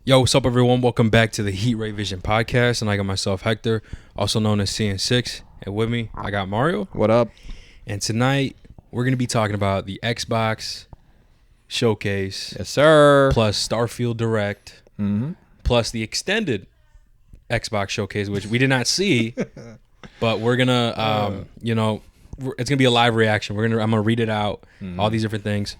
Yo, what's up, everyone? Welcome back to the Heat Ray Vision podcast, and I got myself Hector, also known as CN6, and with me I got Mario. What up? And tonight we're gonna be talking about the Xbox Showcase, Yes, sir. plus Starfield Direct, plus the extended Xbox Showcase, which we did not see, but we're gonna, it's gonna be a live reaction. I'm gonna read it out, all these different things.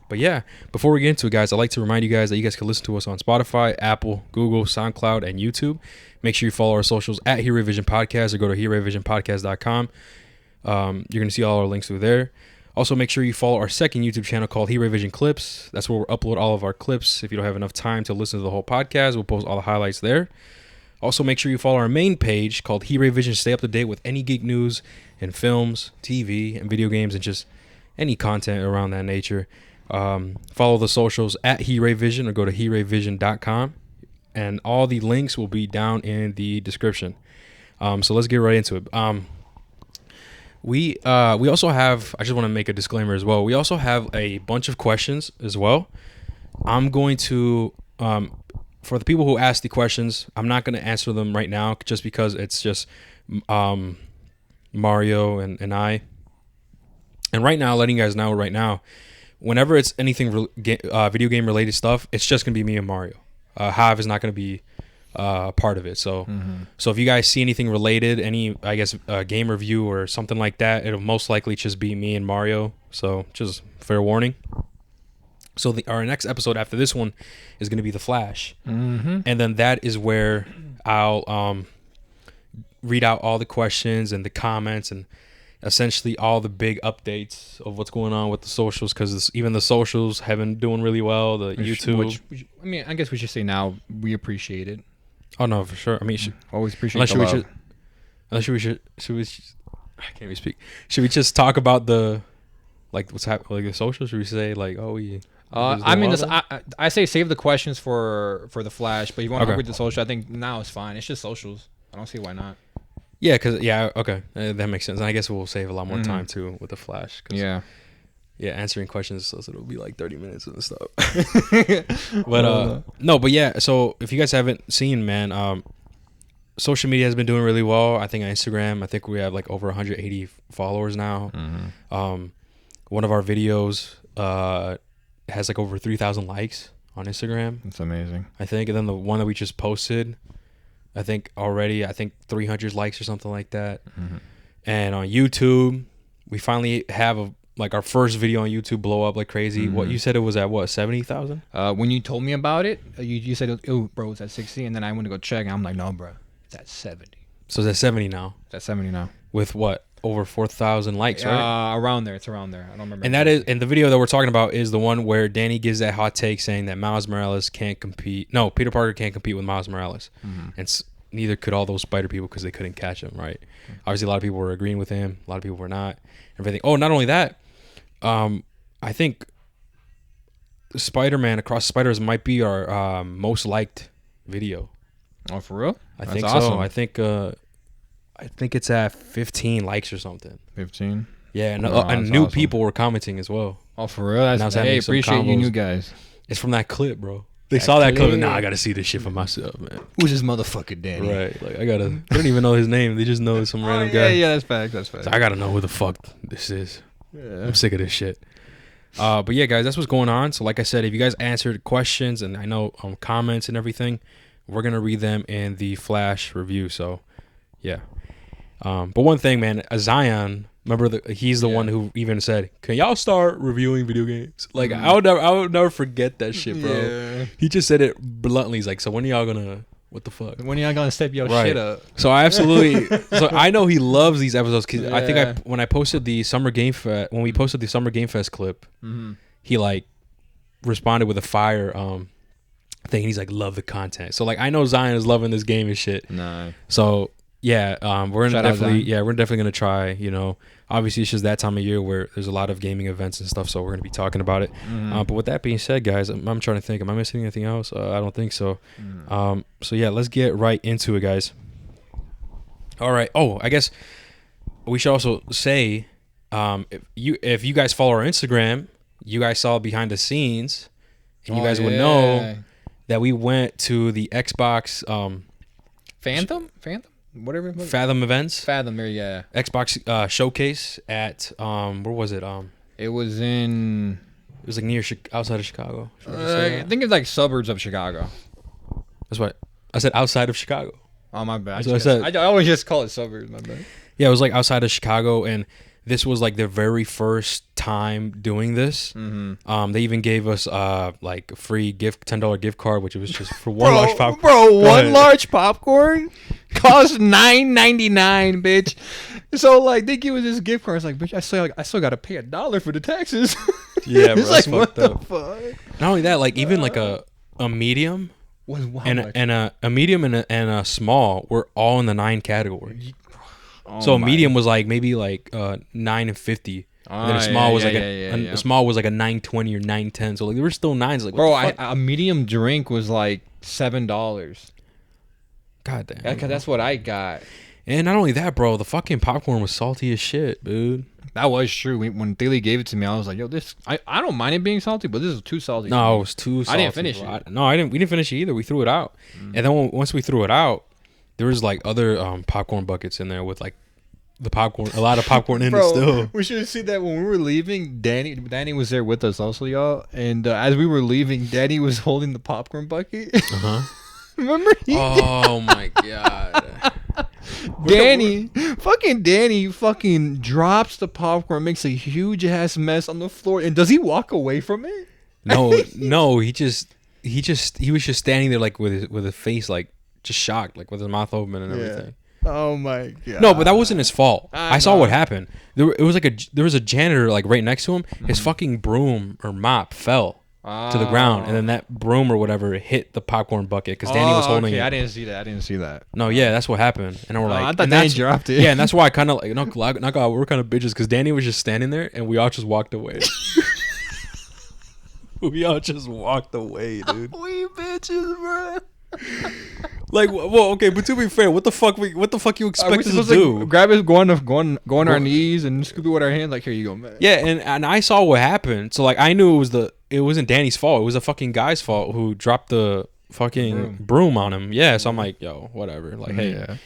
But yeah, before we get into it, guys, I'd like to remind you guys that you guys can listen to us on Spotify, Apple, Google, SoundCloud, and YouTube. Make sure you follow our socials at Heat Ray Vision Podcast or go to heatrayvisionpodcast.com. You're going to see all our links through there. Also, make sure you follow our second YouTube channel called Heat Ray Vision Clips. That's where we'll upload all of our clips. If you don't have enough time to listen to the whole podcast, we'll post all the highlights there. Also, make sure you follow our main page called Heat Ray Vision to stay up to date with any geek news in films, TV, and video games, and just any content around that nature. Follow the socials at Heat Ray Vision or go to heatrayvision.com, and all the links will be down in the description. So let's get right into it. We also have, I just want to make a disclaimer as well, we also have a bunch of questions as well. I'm going to, for the people who ask the questions, I'm not going to answer them right now just because it's just Mario and I. And right now, letting you guys know right now, whenever it's anything video game related stuff, it's just gonna be me and Mario. Hav is not gonna be part of it. So so if you guys see anything related, any game review or something like that, it'll most likely just be me and Mario. So just fair warning. So our next episode after this one is gonna be The Flash, and then that is where I'll read out all the questions and the comments and essentially all the big updates of what's going on with the socials, because even the socials have been doing really well. The YouTube, I guess we should say now we appreciate it. Oh no, for sure. I mean, always appreciate the love. Should we? I can't even speak. Should we just talk about the what's happening, the socials? Should we say I say save the questions for the Flash, but you want to read the social? I think now it's fine. It's just socials. I don't see why not. Yeah, okay, that makes sense. And I guess we'll save a lot more time too with the Flash. Answering questions, so it'll be like 30 minutes and stuff. But yeah. So if you guys haven't seen, man, social media has been doing really well. I think on Instagram, I think we have like over 180 followers now. One of our videos has like over 3,000 likes on Instagram. That's amazing. I think, and then the one that we just posted, I think 300 likes or something like that. And on YouTube, we finally have our first video on YouTube blow up like crazy. What you said, it was at 70,000? When you told me about it, you said, "Oh, bro, it's at 60," and then I went to go check, and I'm like, "No, bro, it's at 70." So it's at 70 now. It's at 70 now. With what? Over 4,000 likes, right? Around there. It's around there. I don't remember. And the video that we're talking about is the one where Danny gives that hot take saying that Miles Morales can't compete. No, Peter Parker can't compete with Miles Morales. And neither could all those spider people because they couldn't catch him, right? Obviously, a lot of people were agreeing with him. A lot of people were not. Everything. Oh, not only that, I think Spider-Man Across the Spider-Verse might be our most liked video. Oh, for real? That's think awesome. So. I think it's at 15 likes or something. 15? Yeah, and new people were commenting as well. Oh, for real? Hey, appreciate you new guys. It's from that clip, bro. They saw that clip and I gotta see this shit for myself, man. Who's this motherfucker Danny? Right. Like I don't even know his name. They just know it's some random guy. Yeah, that's facts. So I gotta know who the fuck this is. Yeah. I'm sick of this shit. But yeah, guys, that's what's going on. So like I said, if you guys answered questions and I know comments and everything, we're gonna read them in the Flash review. So yeah. But one thing, man, Zion, remember he's the one who even said, "Can y'all start reviewing video games?" Like I would never forget that shit, bro. Yeah. He just said it bluntly. He's like, "So when are y'all gonna? What the fuck? When are y'all gonna step your shit up?" So I absolutely. So I know he loves these episodes because I think when I posted the Summer Game Fest, when we posted the Summer Game Fest clip, he like responded with a fire thing. He's like, "Love the content." So like I know Zion is loving this game and shit. Nah. So. Yeah, we're definitely gonna try. Obviously it's just that time of year where there's a lot of gaming events and stuff, so we're gonna be talking about it. But with that being said, guys, I'm trying to think. Am I missing anything else? I don't think so. So yeah, let's get right into it, guys. All right. Oh, I guess we should also say, if you guys follow our Instagram, you guys saw behind the scenes, and you guys would know that we went to the Xbox Phantom, whatever. Fathom events. Fathom, yeah. Xbox showcase at where was it? It was in. It was like near outside of Chicago. I think it's like suburbs of Chicago. That's what I said. Outside of Chicago. Oh my bad. That's what I said. I always just call it suburbs. My bad. Yeah, it was like outside of Chicago, and this was like their very first time doing this. Mm-hmm. They even gave us like a free $10 gift card, which was just for one large popcorn. Bro, one large popcorn costs $9.99, bitch. So like they give us this gift card. It's like, bitch, I still got to pay $1 for the taxes. Yeah, bro, it's like what the up. fuck. Not only that, like even like a medium a medium and a small were all in the 9 category. Oh so a medium was like maybe like $9.50. And then a small was a small was like a $9.20 or $9.10. So like there were still 9s. Like, bro, a medium drink was like $7. God damn. Cause that's what I got. And not only that, bro, the fucking popcorn was salty as shit, dude. That was true. When Daly gave it to me, I was like, yo, this I don't mind it being salty, but this is too salty. No, it was too salty. I didn't finish it. We didn't finish it either. We threw it out. And then once we threw it out, there was like other popcorn buckets in there with like the popcorn, a lot of popcorn in it still. We should have seen that when we were leaving. Danny was there with us also, y'all. And as we were leaving, Danny was holding the popcorn bucket. Remember? Oh my god. Danny fucking drops the popcorn, makes a huge ass mess on the floor, and does he walk away from it? No, he was just standing there like with his face like just shocked, like with his mouth open and everything. Oh my god. No, but that wasn't his fault. I saw what happened. There was a janitor like right next to him. His fucking broom or mop fell to the ground, and then that broom or whatever hit the popcorn bucket because Danny was holding it. I didn't see that. No, yeah, that's what happened. And we're like, I thought Danny dropped it. Yeah, and that's why I kind of like, we're kind of bitches because Danny was just standing there and we all just walked away. We all just walked away, dude. We bitches, bro. Like, well, okay, but to be fair, what the fuck you expect us to do? Grab his, go on our knees and scoop it with our hands. Like, here you go, man. Yeah, and I saw what happened, so like I knew it wasn't Danny's fault. It was a fucking guy's fault who dropped the fucking broom on him. Yeah, so I'm like, yo, whatever. Like, hey, yeah.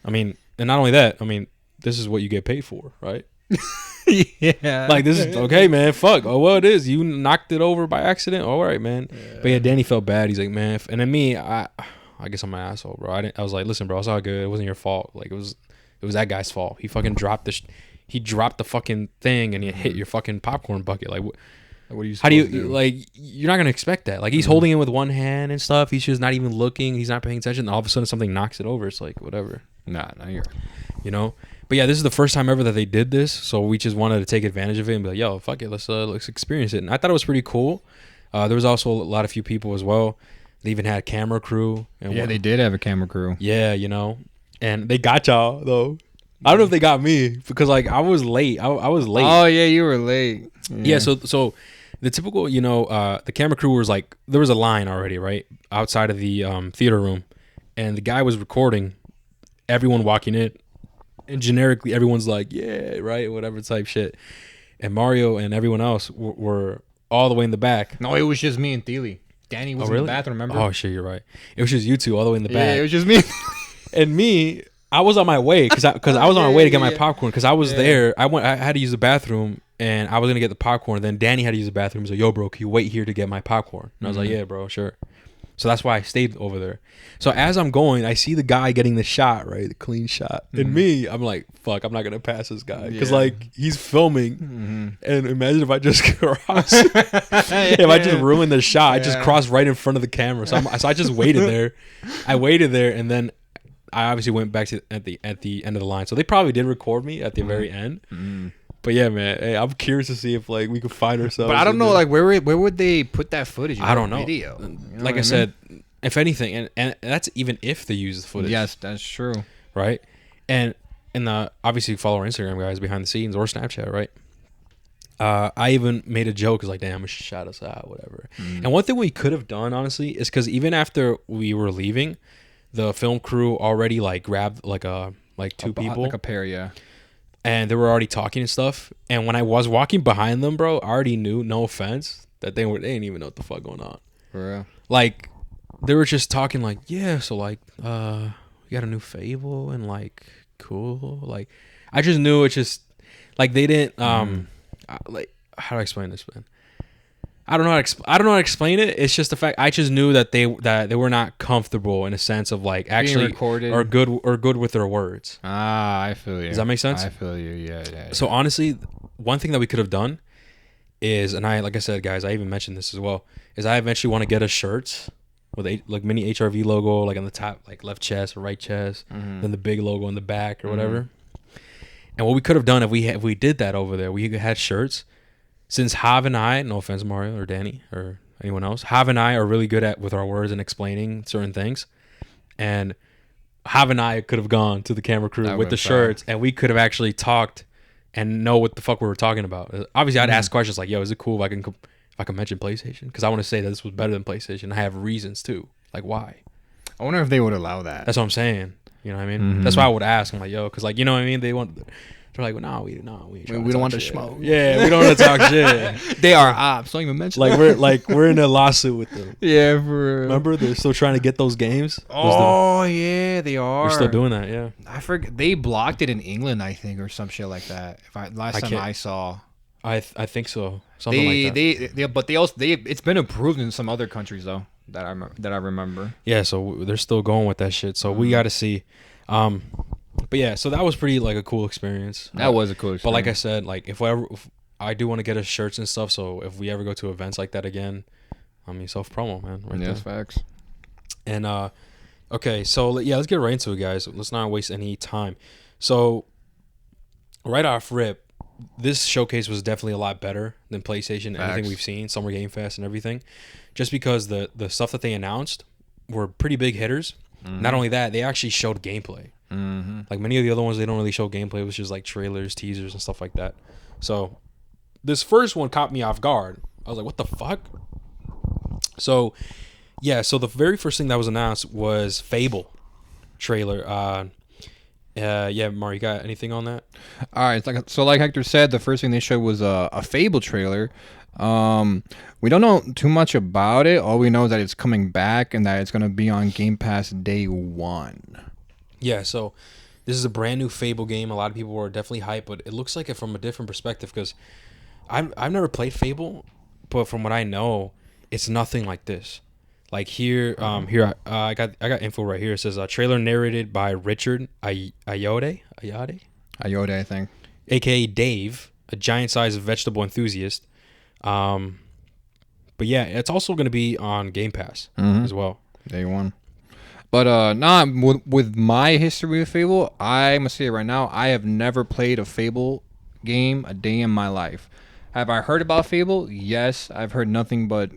I mean, and not only that, I mean, this is what you get paid for, right? Yeah. Like, this is okay, man. Fuck. Oh, well, it is. You knocked it over by accident. All right, man. Yeah. But yeah, Danny felt bad. He's like, man. And then me, I guess I'm an asshole, bro. I was like, listen, bro, it's all good. It wasn't your fault. Like, it was that guy's fault. He fucking dropped he dropped the fucking thing and he hit your fucking popcorn bucket. Like, what are you? How do you like? You're not gonna expect that. Like, he's holding it with one hand and stuff. He's just not even looking. He's not paying attention. And all of a sudden, something knocks it over. It's like, whatever. Nah, you're. You know. But yeah, this is the first time ever that they did this, so we just wanted to take advantage of it and be like, yo, fuck it, let's experience it. And I thought it was pretty cool. There was also a few people as well. They even had a camera crew. And they did have a camera crew. Yeah, you know. And they got y'all, though. I don't know if they got me, because, like, I was late. I was late. Oh, yeah, you were late. Yeah, so the typical, you know, the camera crew was like, there was a line already, right, outside of the theater room. And the guy was recording everyone walking in. And generically, everyone's like, yeah, right, whatever type shit. And Mario and everyone else were all the way in the back. No, it was just me and Thiele. Danny was in the bathroom, remember? Oh, shit, you're right. It was just you two all the way in the back. Yeah, it was just me. And me, I was on my way because I was on my way to get my popcorn because I was there. I had to use the bathroom and I was going to get the popcorn. Then Danny had to use the bathroom. He's like, yo, bro, can you wait here to get my popcorn? And I was like, yeah, bro, sure. So that's why I stayed over there. So as I'm going, I see the guy getting the shot, right? The clean shot. And me, I'm like, fuck, I'm not going to pass this guy. Because, like, he's filming. And imagine if I just cross. If I just ruin the shot, I just crossed right in front of the camera. So I just waited there. I waited there. And then I obviously went back to at the end of the line. So they probably did record me at the very end. But yeah, man, hey, I'm curious to see if like we could find ourselves. But I don't know, like where would they put that footage? I don't know. Video. You know like I said, if anything, and that's even if they use the footage. Yes, that's true. Right, and obviously follow our Instagram guys behind the scenes or Snapchat, right? I even made a joke, cause like, damn, shout us out, whatever. And one thing we could have done, honestly, is because even after we were leaving, the film crew already like grabbed like two people, like a pair, yeah. And they were already talking and stuff. And when I was walking behind them, bro, I already knew, no offense, that they didn't even know what the fuck going on. For real. Like, they were just talking like, yeah, so like we got a new Fable and like cool. Like I just knew it just like they didn't like how do I explain this, man? I don't know how to explain it. It's just the fact I just knew that they were not comfortable in a sense of like actually recorded. or good with their words. Ah, I feel you. Does that make sense? I feel you. Yeah. So honestly, one thing that we could have done is, and I like I said, guys, I even mentioned this as well, is I eventually want to get us shirts with a like mini HRV logo like on the top, like left chest or right chest, then the big logo in the back or whatever. And what we could have done if we did that over there, we had shirts. Since Hav and I, no offense, Mario or Danny or anyone else, Hav and I are really good with our words and explaining certain things. And Hav and I could have gone to the camera crew with the shirts, and we could have actually talked and know what the fuck we were talking about. Obviously, I'd ask questions like, "Yo, is it cool if I can mention PlayStation? Because I want to say that this was better than PlayStation. I have reasons too. Like why? I wonder if they would allow that. That's what I'm saying. You know what I mean? That's why I would ask. I'm like, yo, because like you know what I mean. They're like, well, no, we don't want to smoke. Yeah, we don't want to talk shit. They are ops. Don't even mention. Like we're in a lawsuit with them. Yeah, for remember they're still trying to get those games. Yeah, they are. They're still doing that. Yeah, I forget. They blocked it in England, I think, or some shit like that. Last time I saw. I think so. Something like that. But it's been approved in some other countries though that I remember. Yeah, so they're still going with that shit. So we got to see. But yeah, so that was pretty like a cool experience. That was a cool experience. But like I said, like if I do want to get us shirts and stuff, so if we ever go to events like that again, I mean self promo, man. Right there. Facts. And okay, so yeah, let's get right into it, guys. Let's not waste any time. So right off rip, this showcase was definitely a lot better than PlayStation. Facts. Anything we've seen, Summer Game Fest and everything, just because the stuff that they announced were pretty big hitters. Not only that, they actually showed gameplay. Like many of the other ones, they don't really show gameplay. It was just like trailers, teasers, and stuff like that. So this first one caught me off guard. I was like, what the fuck? So yeah, so the very first thing that was announced was Fable trailer. Yeah, Mario, you got anything on that? All right, like Hector said, the first thing they showed was a Fable trailer. We don't know too much about it. All we know is that it's coming back and that it's going to be on Game Pass day 1. Yeah, so this is a brand new Fable game. A lot of people were definitely hyped, but it looks like it from a different perspective because I've never played Fable, but from what I know, it's nothing like this. Like here, I got info right here. It says trailer narrated by Richard Ayoade, I think, aka Dave, a giant-sized vegetable enthusiast. But yeah, it's also going to be on Game Pass as well. Day 1. But with my history with Fable, I must say it right now, I have never played a Fable game a day in my life. Have I heard about Fable? Yes, I've heard nothing but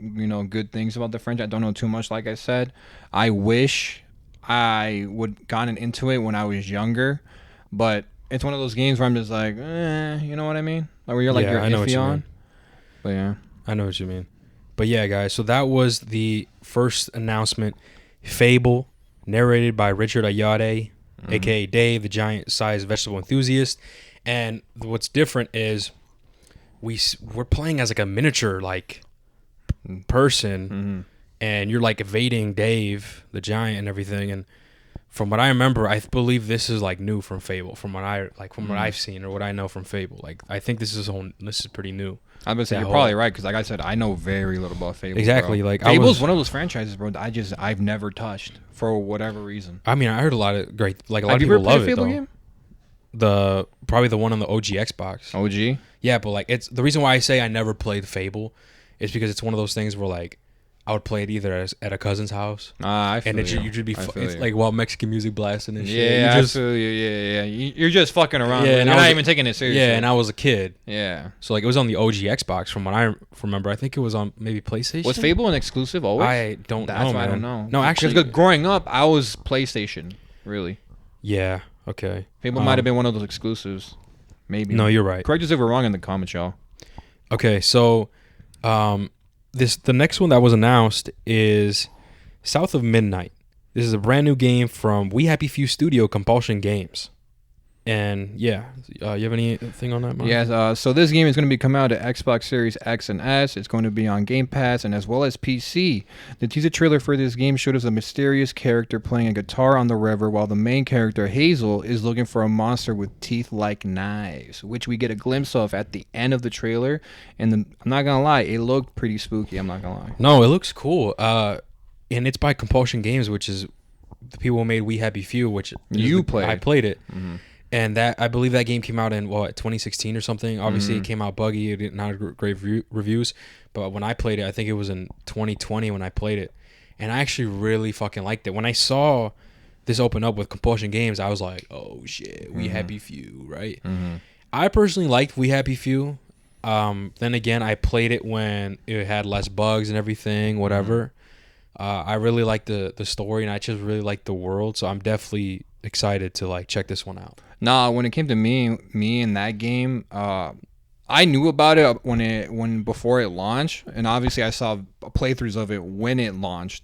good things about the franchise. I don't know too much, like I said. I wish I would gotten into it when I was younger, but it's one of those games where I'm just like, you know what I mean? Like where you're like you're iffy on. But yeah, I know what you mean. But yeah, guys, so that was the first announcement. Fable, narrated by Richard Ayoade, aka Dave, the giant-sized vegetable enthusiast. And what's different is we're playing as like a miniature like person, and you're like evading Dave, the giant, and everything. And from what I remember, I believe this is like new from Fable. From what I've seen or what I know from Fable, like I think this is pretty new. I'm gonna say you're probably right because, like I said, I know very little about Fable. Exactly, bro. like Fable's one of those franchises, bro. I've never touched for whatever reason. I mean, I heard a lot of great, like a lot of people love it. Fable though. Game? Probably the one on the OG Xbox. OG? Yeah, but like it's the reason why I say I never played Fable is because it's one of those things where like I would play it either at a cousin's house. I feel and you. you'd be it's like while Mexican music blasting and shit. Yeah, I feel you. Yeah. You're just fucking around. Yeah, and you're not even taking it seriously. Yeah, and I was a kid. Yeah. So like it was on the OG Xbox from what I remember. I think it was on maybe PlayStation. Was Fable an exclusive always? I don't know. That's why man. I don't know. No, actually, because growing up, I was PlayStation. Really. Yeah. Okay. Fable might have been one of those exclusives. Maybe. No, you're right. Correct us if we're wrong in the comments, y'all. Okay, so the next one that was announced is South of Midnight. This is a brand new game from We Happy Few Studio, Compulsion Games. And yeah, you have anything on that, Mark? Yes, so this game is going to be coming out to Xbox Series X and S. It's going to be on Game Pass and as well as PC. The teaser trailer for this game showed us a mysterious character playing a guitar on the river while the main character, Hazel, is looking for a monster with teeth like knives, which we get a glimpse of at the end of the trailer. And I'm not going to lie, it looked pretty spooky. I'm not going to lie. No, it looks cool. And it's by Compulsion Games, which is the people who made We Happy Few, which I played it. Mm-hmm. And that, I believe that game came out in 2016 or something. Obviously, it came out buggy. It did not have great reviews. But when I played it, I think it was in 2020 when I played it, and I actually really fucking liked it. When I saw this open up with Compulsion Games, I was like, "Oh shit, We Happy Few, right?" Mm-hmm. I personally liked We Happy Few. Then again, I played it when it had less bugs and everything, whatever. I really liked the story, and I just really liked the world. So I'm definitely excited to like check this one out. Nah, when it came to me in that game, I knew about it when before it launched, and obviously I saw playthroughs of it when it launched,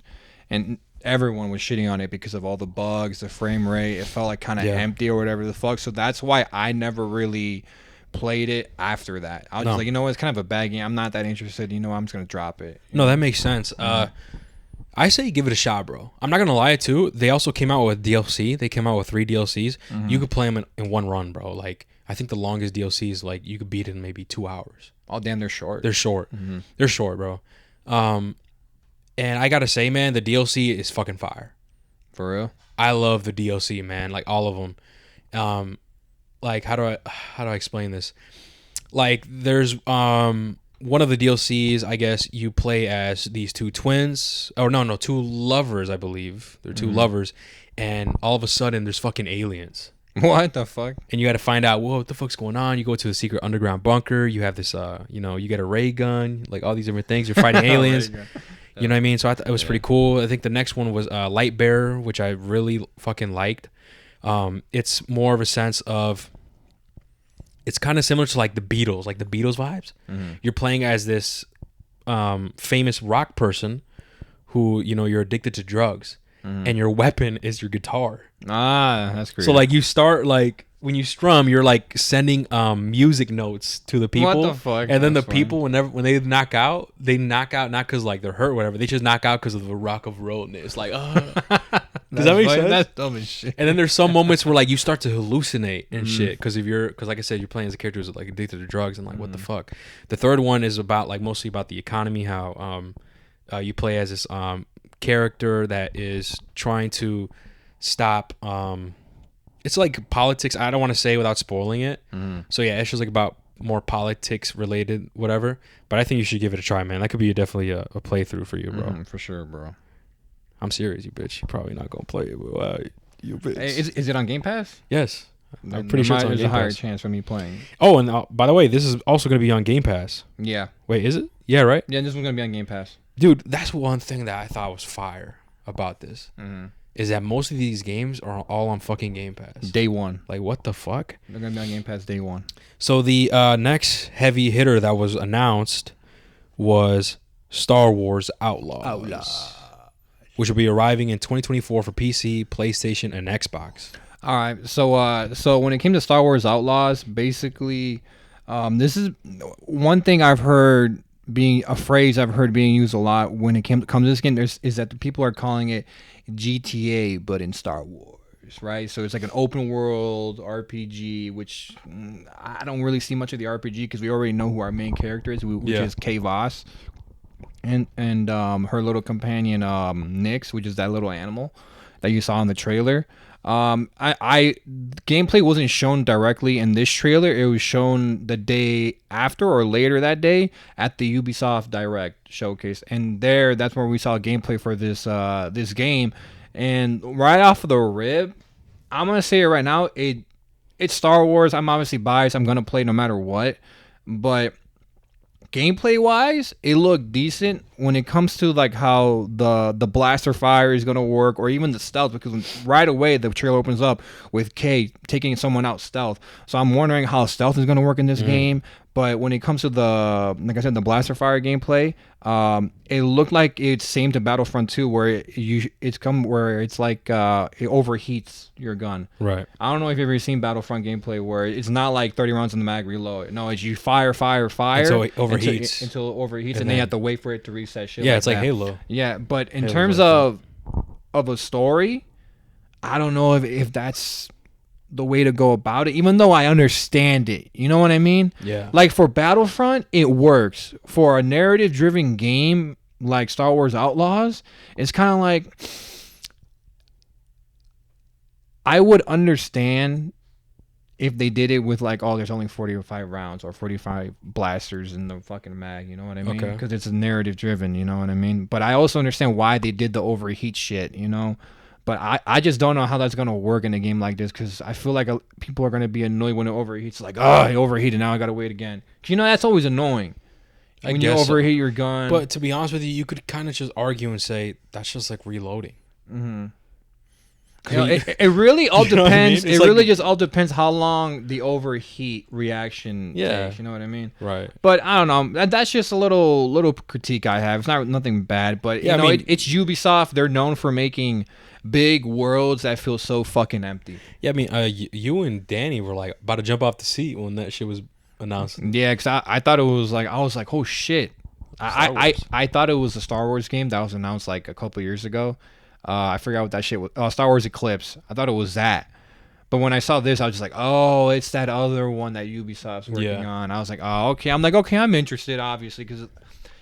and everyone was shitting on it because of all the bugs, the frame rate. It felt like kind of empty or whatever the fuck. So that's why I never really played it after that. I was just like, you know what, it's kind of a bad game. I'm not that interested. You know, I'm just gonna drop it. No, that makes sense. I say give it a shot, bro. I'm not gonna lie too. They also came out with DLC. They came out with 3 DLCs. Mm-hmm. You could play them in one run, bro. Like I think the longest DLC is like you could beat it in maybe 2 hours. Oh damn, they're short. They're short. Mm-hmm. They're short, bro. And I gotta say, man, the DLC is fucking fire. For real. I love the DLC, man. Like all of them. Like how do I explain this? Like there's one of the DLCs, I guess you play as these 2 twins. Oh, no, 2 lovers, I believe. They're 2 lovers. And all of a sudden, there's fucking aliens. What the fuck? And you got to find out, what the fuck's going on? You go to a secret underground bunker. You have this, you get a ray gun. Like all these different things. You're fighting aliens. You know what I mean? So I thought it was pretty cool. I think the next one was Light Bearer, which I really fucking liked. It's more of a sense of... It's kind of similar to like the Beatles vibes. Mm-hmm. You're playing as this famous rock person who, you're addicted to drugs, and your weapon is your guitar. Ah, that's great. So like you start like when you strum, you're like sending music notes to the people. What the fuck? And then the people when they knock out not because like they're hurt or whatever. They just knock out because of the rock of rollness. Like, does that make sense? That's dumb as shit. And then there's some moments where like you start to hallucinate and shit because like I said, you're playing as a character who's like addicted to drugs and like what the fuck. The third one is about like mostly about the economy, how you play as this character that is trying to stop. It's like politics. I don't want to say without spoiling it. So yeah, it's just like about more politics related, whatever. But I think you should give it a try, man. That could be definitely a playthrough for you, bro. For sure, bro. I'm serious, you bitch. You're probably not gonna play it, but you bitch. Hey, is it on Game Pass? Yes, I'm pretty sure it's on Game Pass. There's a higher chance for me playing. Oh, and by the way, this is also gonna be on Game Pass. Yeah. Wait, is it? Yeah, right. Yeah, this one's gonna be on Game Pass. Dude, that's one thing that I thought was fire about this. Is that most of these games are all on fucking Game Pass. Day one. Like, what the fuck? They're going to be on Game Pass day one. So the next heavy hitter that was announced was Star Wars Outlaws. Which will be arriving in 2024 for PC, PlayStation, and Xbox. All right. So when it came to Star Wars Outlaws, basically, this is one thing I've heard being a phrase I've heard being used a lot when it comes to this game. Is that the people are calling it GTA, but in Star Wars, right? So it's like an open world RPG, which I don't really see much of the RPG because we already know who our main character is, which is Kay Voss, and her little companion Nyx, which is that little animal that you saw in the trailer. Gameplay wasn't shown directly in this trailer. It was shown the day after or later that day at the Ubisoft Direct showcase, and that's where we saw gameplay for this game. And right off of the rib, I'm gonna say it right now. It's Star Wars. I'm obviously biased. I'm gonna play no matter what, but gameplay wise, it looked decent when it comes to like how the blaster fire is gonna work, or even the stealth, because right away the trailer opens up with Kay taking someone out stealth. So I'm wondering how stealth is gonna work in this game. But when it comes to the, like I said, the blaster fire gameplay, it looked like it's same to Battlefront 2, where it's like it overheats your gun. Right. I don't know if you've ever seen Battlefront gameplay where it's not like 30 rounds in the mag, reload. No, it's you fire until it overheats, until it overheats, and then you have to wait for it to reset. Shit. Yeah, like it's like that. Halo. Yeah, but in Halo's terms like of a story, I don't know if that's the way to go about it, even though I understand it. You know what I mean? Yeah. Like for Battlefront, it works. For a narrative driven game like Star Wars Outlaws, it's kind of like I would understand if they did it with like, oh, there's only 45 rounds or 45 blasters in the fucking mag, you know what I mean? Okay. Because it's a narrative driven, you know what I mean? But I also understand why they did the overheat shit, you know? But I just don't know how that's going to work in a game like this, because I feel like people are going to be annoyed when it overheats. Like, oh, it overheated, now I got to wait again. 'Cause, you know, that's always annoying. When you overheat your gun. But to be honest with you, you could kind of just argue and say that's just like reloading. Mm-hmm. You know, it really all depends. You know what I mean? It really just all depends how long the overheat reaction takes. You know what I mean? Right. But I don't know. That's just a little critique I have. It's not nothing bad, but you know, I mean, it's Ubisoft. They're known for making big worlds that feel so fucking empty. Yeah, I mean, you and Danny were like about to jump off the seat when that shit was announced. Yeah, because I thought it was like, I was like, oh shit. I thought it was a Star Wars game that was announced like a couple years ago. I forgot what that shit was. Star Wars Eclipse. I thought it was that. But when I saw this, I was just like, oh, it's that other one that Ubisoft's working on. I was like, oh, okay. I'm like, okay, I'm interested, obviously, because,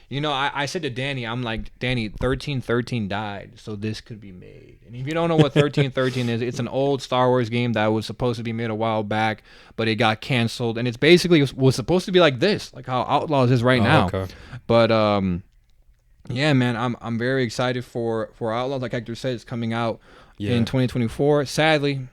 you know, I said to Danny, I'm like, Danny, 1313 died, so this could be made. And if you don't know what 1313 is, it's an old Star Wars game that was supposed to be made a while back, but it got canceled. And it's basically was supposed to be like this, like how Outlaws is right now. Okay. But, yeah, man, I'm very excited for Outlaws. Like Hector said, it's coming out in 2024. Sadly,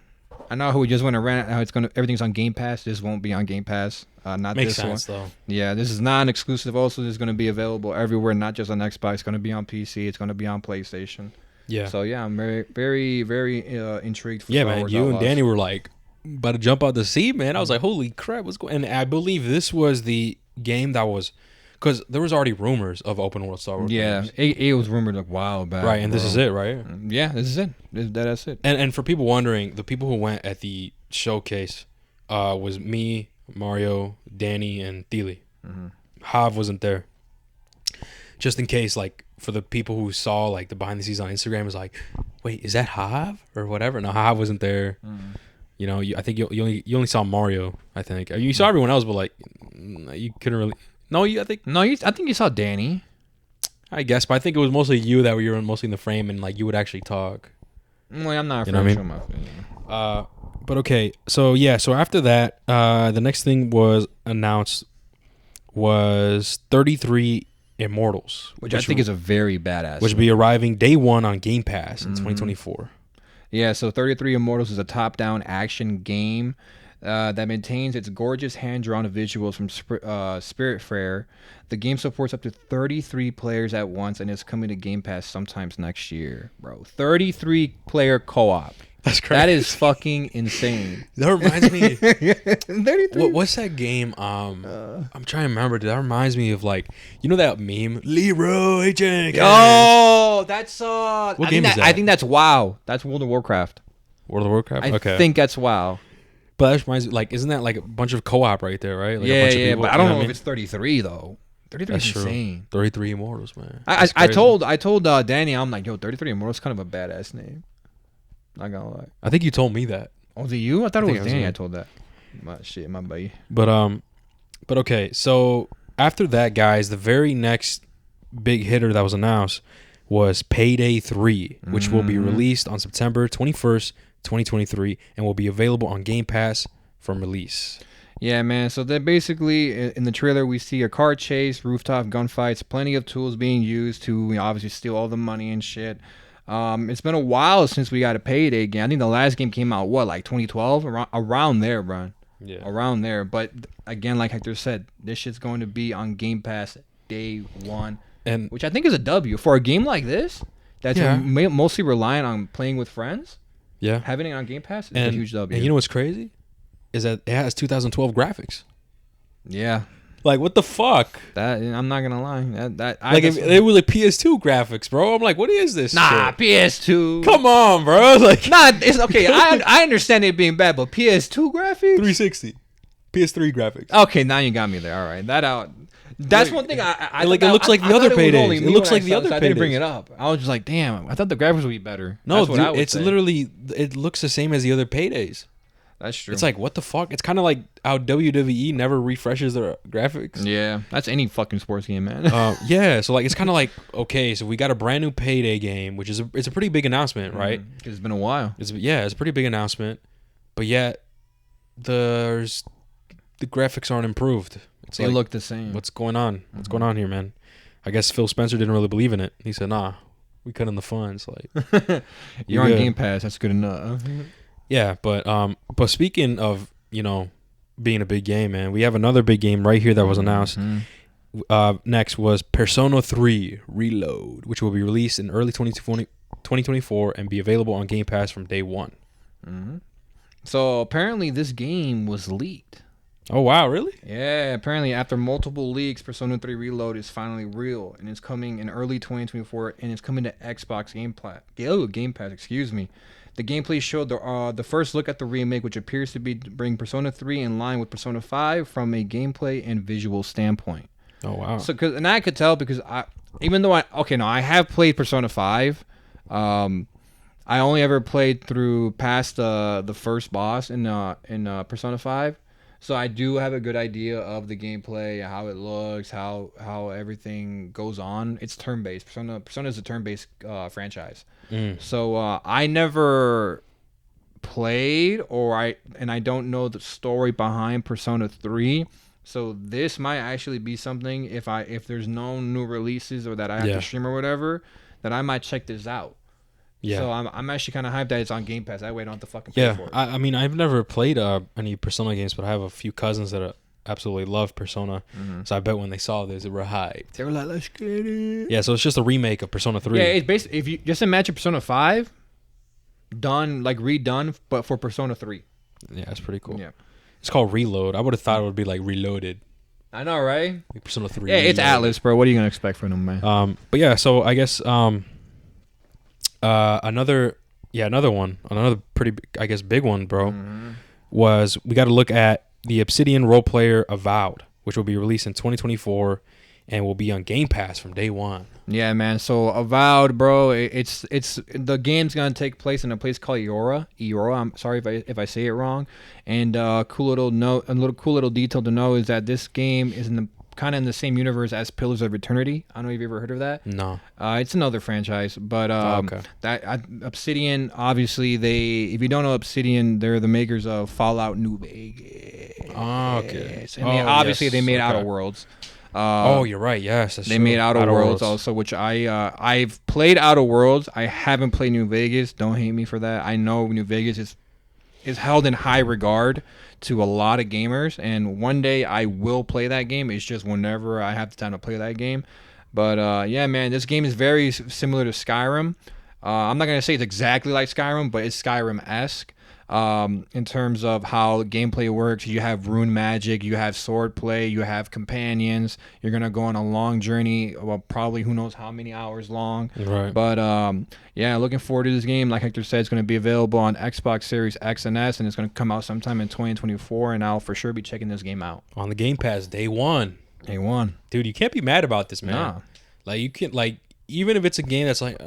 I know who just went around how everything's on Game Pass. This won't be on Game Pass. Not Makes this sense, one. though. Yeah, this is non-exclusive. Also, this is going to be available everywhere, not just on Xbox. It's going to be on PC. It's going to be on PlayStation. Yeah. So yeah, I'm very, very, very intrigued. For Star man, Wars you Outlaws. And Danny were like about to jump out the seat, man. I was like, holy crap, what's going? And I believe this was the game that was. Because there was already rumors of open world Star Wars. Yeah, it was rumored a while back. Right, and this is it, right? Yeah, this is it. That's it. And for people wondering, the people who went at the showcase was me, Mario, Danny, and Thiele. Mm-hmm. Hav wasn't there. Just in case, like, for the people who saw, like, the behind the scenes on Instagram, was like, wait, is that Hav? Or whatever. No, Hav wasn't there. Mm-hmm. You know, I think you only saw Mario, I think. You saw everyone else, but, like, you couldn't really... I think you saw Danny. I guess, but I think it was mostly you that were mostly in the frame, and like you would actually talk. Well, I'm not. You know what I mean? But okay, so yeah, so after that, the next thing was announced was 33 Immortals, which I think is a very badass. Which will be arriving day one on Game Pass in 2024. Yeah, so 33 Immortals is a top-down action game. That maintains its gorgeous hand-drawn visuals from Spiritfarer. The game supports up to 33 players at once and is coming to Game Pass sometimes next year, bro. 33-player co-op. That's crazy. That is fucking insane. That reminds me... 33. What's that game? I'm trying to remember. That reminds me of, like... You know that meme? Leroy Jenkins. Oh, that's... what game is that? I think that's WoW. That's World of Warcraft. World of Warcraft? I think that's WoW. But that reminds me, like, isn't that like a bunch of co-op right there, right? Like yeah, a bunch of people, but I don't know if it's 33 though. 33 is insane. 33 Immortals, man. I told Danny, I'm like, yo, 33 Immortals is kind of a badass name. Not gonna lie. I think you told me that. Oh, was it you? I thought it was Danny. I told that. My buddy. But okay. So after that, guys, the very next big hitter that was announced was Payday 3, which will be released on September 21st. 2023 and will be available on Game Pass from release. Yeah, man. So that basically in the trailer we see a car chase, rooftop gunfights, plenty of tools being used to obviously steal all the money and shit. It's been a while since we got a Payday game. I think the last game came out like 2012, around there, bro. Yeah, around there. But again, like Hector said, this shit's going to be on Game Pass day one, and which I think is a W for a game like this that's mostly reliant on playing with friends. Yeah, having it on Game Pass is a huge W. And you know what's crazy? Is that it has 2012 graphics. Yeah. Like, what the fuck? That I'm not gonna lie. It was like PS2 graphics, bro. I'm like, what is this? Nah, shit? PS2. Come on, bro. Like, Nah, it's okay. I understand it being bad, but PS2 graphics, 360, PS3 graphics. Okay, now you got me there. All right, that's one thing. I like, it looks like the other Paydays. It looks like the other Paydays. I didn't bring it up. I was just like, damn. I thought the graphics would be better. No, dude, it's literally. It looks the same as the other Paydays. That's true. It's like, what the fuck? It's kind of like how WWE never refreshes their graphics. Yeah, that's any fucking sports game, man. Yeah, so like it's kind of like, okay, so we got a brand new Payday game, which is it's a pretty big announcement, right? Because it's been a while. It's a pretty big announcement, but yet the graphics aren't improved. They look the same. What's going on? What's going on here, man? I guess Phil Spencer didn't really believe in it. He said, "Nah, we cut in the funds." Like, you're on Game Pass. That's good enough. Yeah, but speaking of, being a big game, man, we have another big game right here that was announced. Next was Persona 3 Reload, which will be released in early 2024 and be available on Game Pass from day one. So apparently this game was leaked. Oh, wow, really? Yeah, apparently after multiple leaks, Persona 3 Reload is finally real, and it's coming in early 2024, and it's coming to Xbox Game Pass, excuse me. The gameplay showed the first look at the remake, which appears to bring Persona 3 in line with Persona 5 from a gameplay and visual standpoint. Oh, wow. And I could tell because I have played Persona 5. I only ever played through past the first boss in Persona 5. So I do have a good idea of the gameplay, how it looks, how everything goes on. It's turn-based. Persona is a turn-based franchise. So I never played and I don't know the story behind Persona 3. So this might actually be something if there's no new releases or that I have to stream or whatever, that I might check this out. Yeah. So I'm actually kind of hyped that it's on Game Pass. That way I don't have to fucking pay for it. I mean, I've never played any Persona games, but I have a few cousins that absolutely love Persona. So I bet when they saw this, they were hyped. They were like, let's get it. Yeah, so it's just a remake of Persona 3. Yeah, it's basically, if you just imagine Persona 5 redone, but for Persona 3. Yeah, it's pretty cool. Yeah. It's called Reload. I would have thought it would be like Reloaded. I know, right? Like Persona 3. Yeah, it's Atlas, bro. What are you going to expect from them, man? But yeah, so I guess another pretty, I guess, big one, bro, was we got to look at the Obsidian role player Avowed, which will be released in 2024 and will be on Game Pass from day one. Yeah, man. So Avowed, bro, it's the game's gonna take place in a place called Eora. I'm sorry if I say it wrong. And cool little detail to know is that this game is kind of in the same universe as Pillars of Eternity. I don't know if you've ever heard of that. No. It's another franchise, but okay. Obsidian, obviously, if you don't know Obsidian, they're the makers of Fallout New Vegas. Oh, okay. And obviously they made Outer Worlds. You're right. Yes, that's they true. made Outer Worlds also, which I've played Outer Worlds. I haven't played New Vegas. Don't hate me for that. I know New Vegas is held in high regard to a lot of gamers, and one day I will play that game. It's just whenever I have the time to play that game. But yeah, man, this game is very similar to Skyrim. I'm not gonna say it's exactly like Skyrim, but it's Skyrim-esque. In terms of how gameplay works, you have rune magic, you have sword play, you have companions. You're gonna go on a long journey, well, probably who knows how many hours long. Right. But yeah, looking forward to this game. Like Hector said, it's gonna be available on Xbox Series X and S, and it's gonna come out sometime in 2024. And I'll for sure be checking this game out on the Game Pass day one. Day one, dude. You can't be mad about this, man. Nah. Like you can't, like, even if it's a game that's like,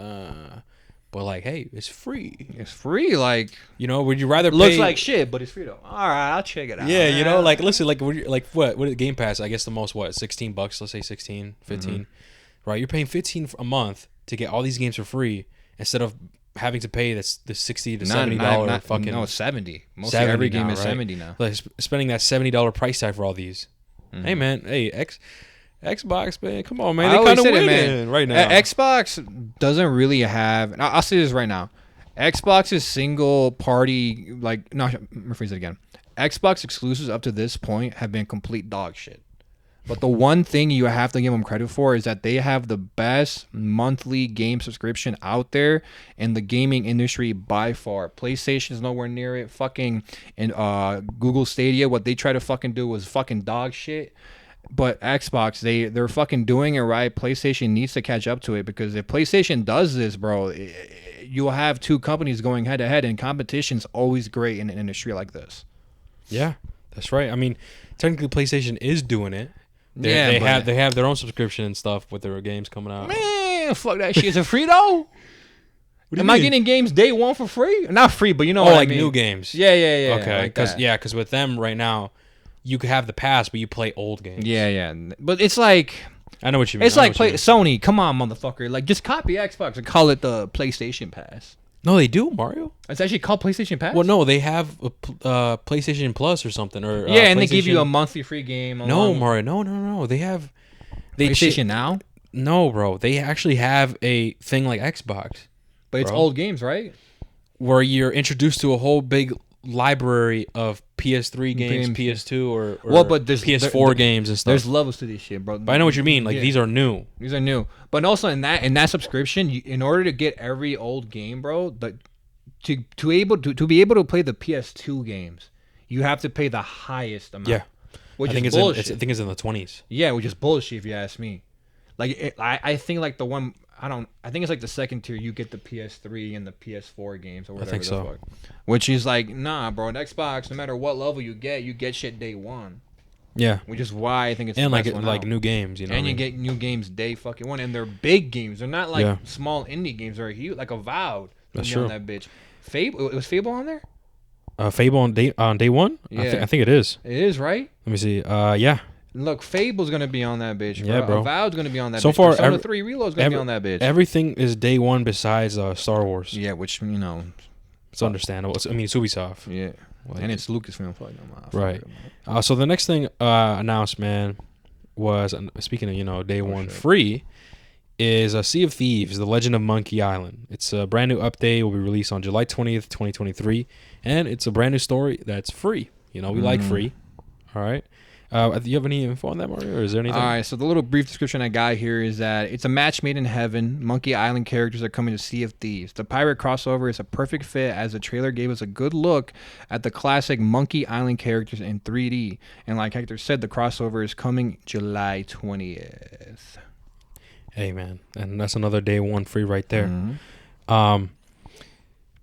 but like, hey, it's free. It's free. Like, would you rather looks like shit, but it's free though. All right, I'll check it out. Yeah, like, listen, like, what is Game Pass? I guess the most, $16? Let's say 16, 15. Right? You're paying $15 a month to get all these games for free instead of having to pay the $60 to $70 fucking. No, it's $70. Mostly every game is right? $70 now. Like spending that $70 price tag for all these. Hey man, Xbox, man, come on, man. They kind of winning right now. Xbox doesn't really have. I'll say this right now. Xbox's single party, like, no, rephrase it again. Xbox exclusives up to this point have been complete dog shit. But the one thing you have to give them credit for is that they have the best monthly game subscription out there in the gaming industry by far. PlayStation's nowhere near it. Fucking and Google Stadia, what they try to fucking do was fucking dog shit. But Xbox, they're fucking doing it right. PlayStation needs to catch up to it, because if PlayStation does this, bro, you'll have two companies going head to head, and competition's always great in an industry like this. Yeah, that's right. I mean, technically PlayStation is doing it. They They have their own subscription and stuff with their games coming out. Man, fuck that shit. Is it free though? Am I getting games day one for free? Not free, but you know what I mean. New games. Yeah. Okay, because with them right now, you could have the pass, but you play old games. Yeah. But it's like, I know what you mean. it's like Sony. Come on, motherfucker. Like, just copy Xbox and call it the PlayStation Pass. No, they do, Mario. It's actually called PlayStation Pass. Well, no, they have a PlayStation Plus or something, or and they give you a monthly free game. No, Mario, no. They have PlayStation Now. No, bro. They actually have a thing like Xbox, but it's old games, right? Where you're introduced to a whole big library of PS3 games, PS2, or but there's PS4 games and stuff. There's levels to this shit, bro. But I know what you mean. Like, these are new. These are new. But also in that subscription, in order to get every old game, bro, to be able to play the PS2 games, you have to pay the highest amount. Yeah. Which I think is bullshit. I think it's in the 20s. Yeah, which is bullshit if you ask me. Like, I think like the one, I think it's like the second tier, you get the PS3 and the PS4 games or whatever. I think so. Fuck. Which is like, nah, bro. On Xbox, no matter what level you get shit day one. Yeah. Which is why I think it's and the best one out. new games, you know. And you get new games day fucking one, and they're big games. They're not like small indie games. They're huge, like Avowed. That's true. On that bitch. Fable, was Fable on there? Fable on day one. Yeah. I think it is. It is, right? Let me see. Yeah. Look, Fable's gonna be on that bitch, bro. Yeah, bro. Avowed's gonna be on that. So bitch. far, Persona 3 Reload's gonna be on that bitch. Everything is day one besides Star Wars. Yeah, which it's understandable. I mean, it's Ubisoft. Yeah, and it's Lucasfilm. Right. So the next thing announced, man, was speaking of day one free, is Sea of Thieves: The Legend of Monkey Island. It's a brand new update. It will be released on July 20th, 2023, and it's a brand new story that's free. We like free. All right. Do you have any info on that, Mario, or is there anything? All right, so the little brief description I got here is that it's a match made in heaven. Monkey Island characters are coming to Sea of Thieves. The pirate crossover is a perfect fit, as the trailer gave us a good look at the classic Monkey Island characters in 3D. And like Hector said, the crossover is coming July 20th. Hey, man, and that's another day one free right there. Mm-hmm.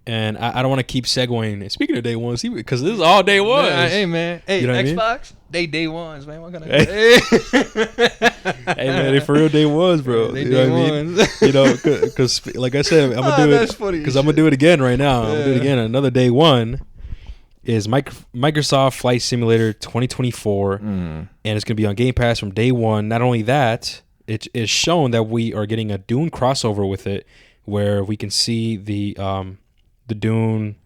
And I don't want to keep segueing. Speaking of day one, because this is all day one. Hey, man. Hey, you know Xbox, they day ones, man. What can I hey. Hey, man, they for real day ones, bro. They you day know what ones. I mean? Because like I said, I'm going to do it. That's funny. Because I'm going to do it again right now. I'm going to do it again. Another day one is Microsoft Flight Simulator 2024. And it's going to be on Game Pass from day one. Not only that, it is shown that we are getting a Dune crossover with it, where we can see the Dune.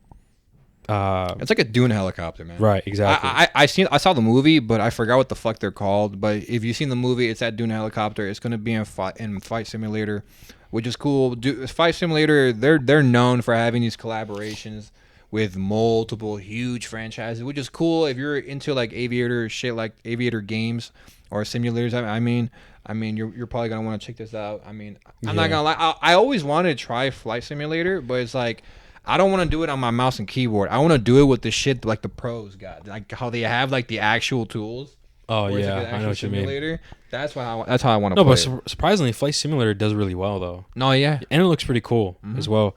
It's like a Dune helicopter, man. Right, exactly. I saw the movie, but I forgot what the fuck they're called. But if you've seen the movie, it's that Dune helicopter. It's gonna be in Flight Simulator, which is cool. Flight Simulator, they're known for having these collaborations with multiple huge franchises, which is cool if you're into like aviator shit, like aviator games or simulators. I mean, you're probably gonna want to check this out. I mean, I'm not gonna lie. I always wanted to try Flight Simulator, but it's like, I don't want to do it on my mouse and keyboard. I want to do it with the shit like the pros got, like how they have like the actual tools. Oh yeah, like I know what you mean. That's how I want to play. No, but surprisingly, Flight Simulator does really well though. No, yeah, and it looks pretty cool as well.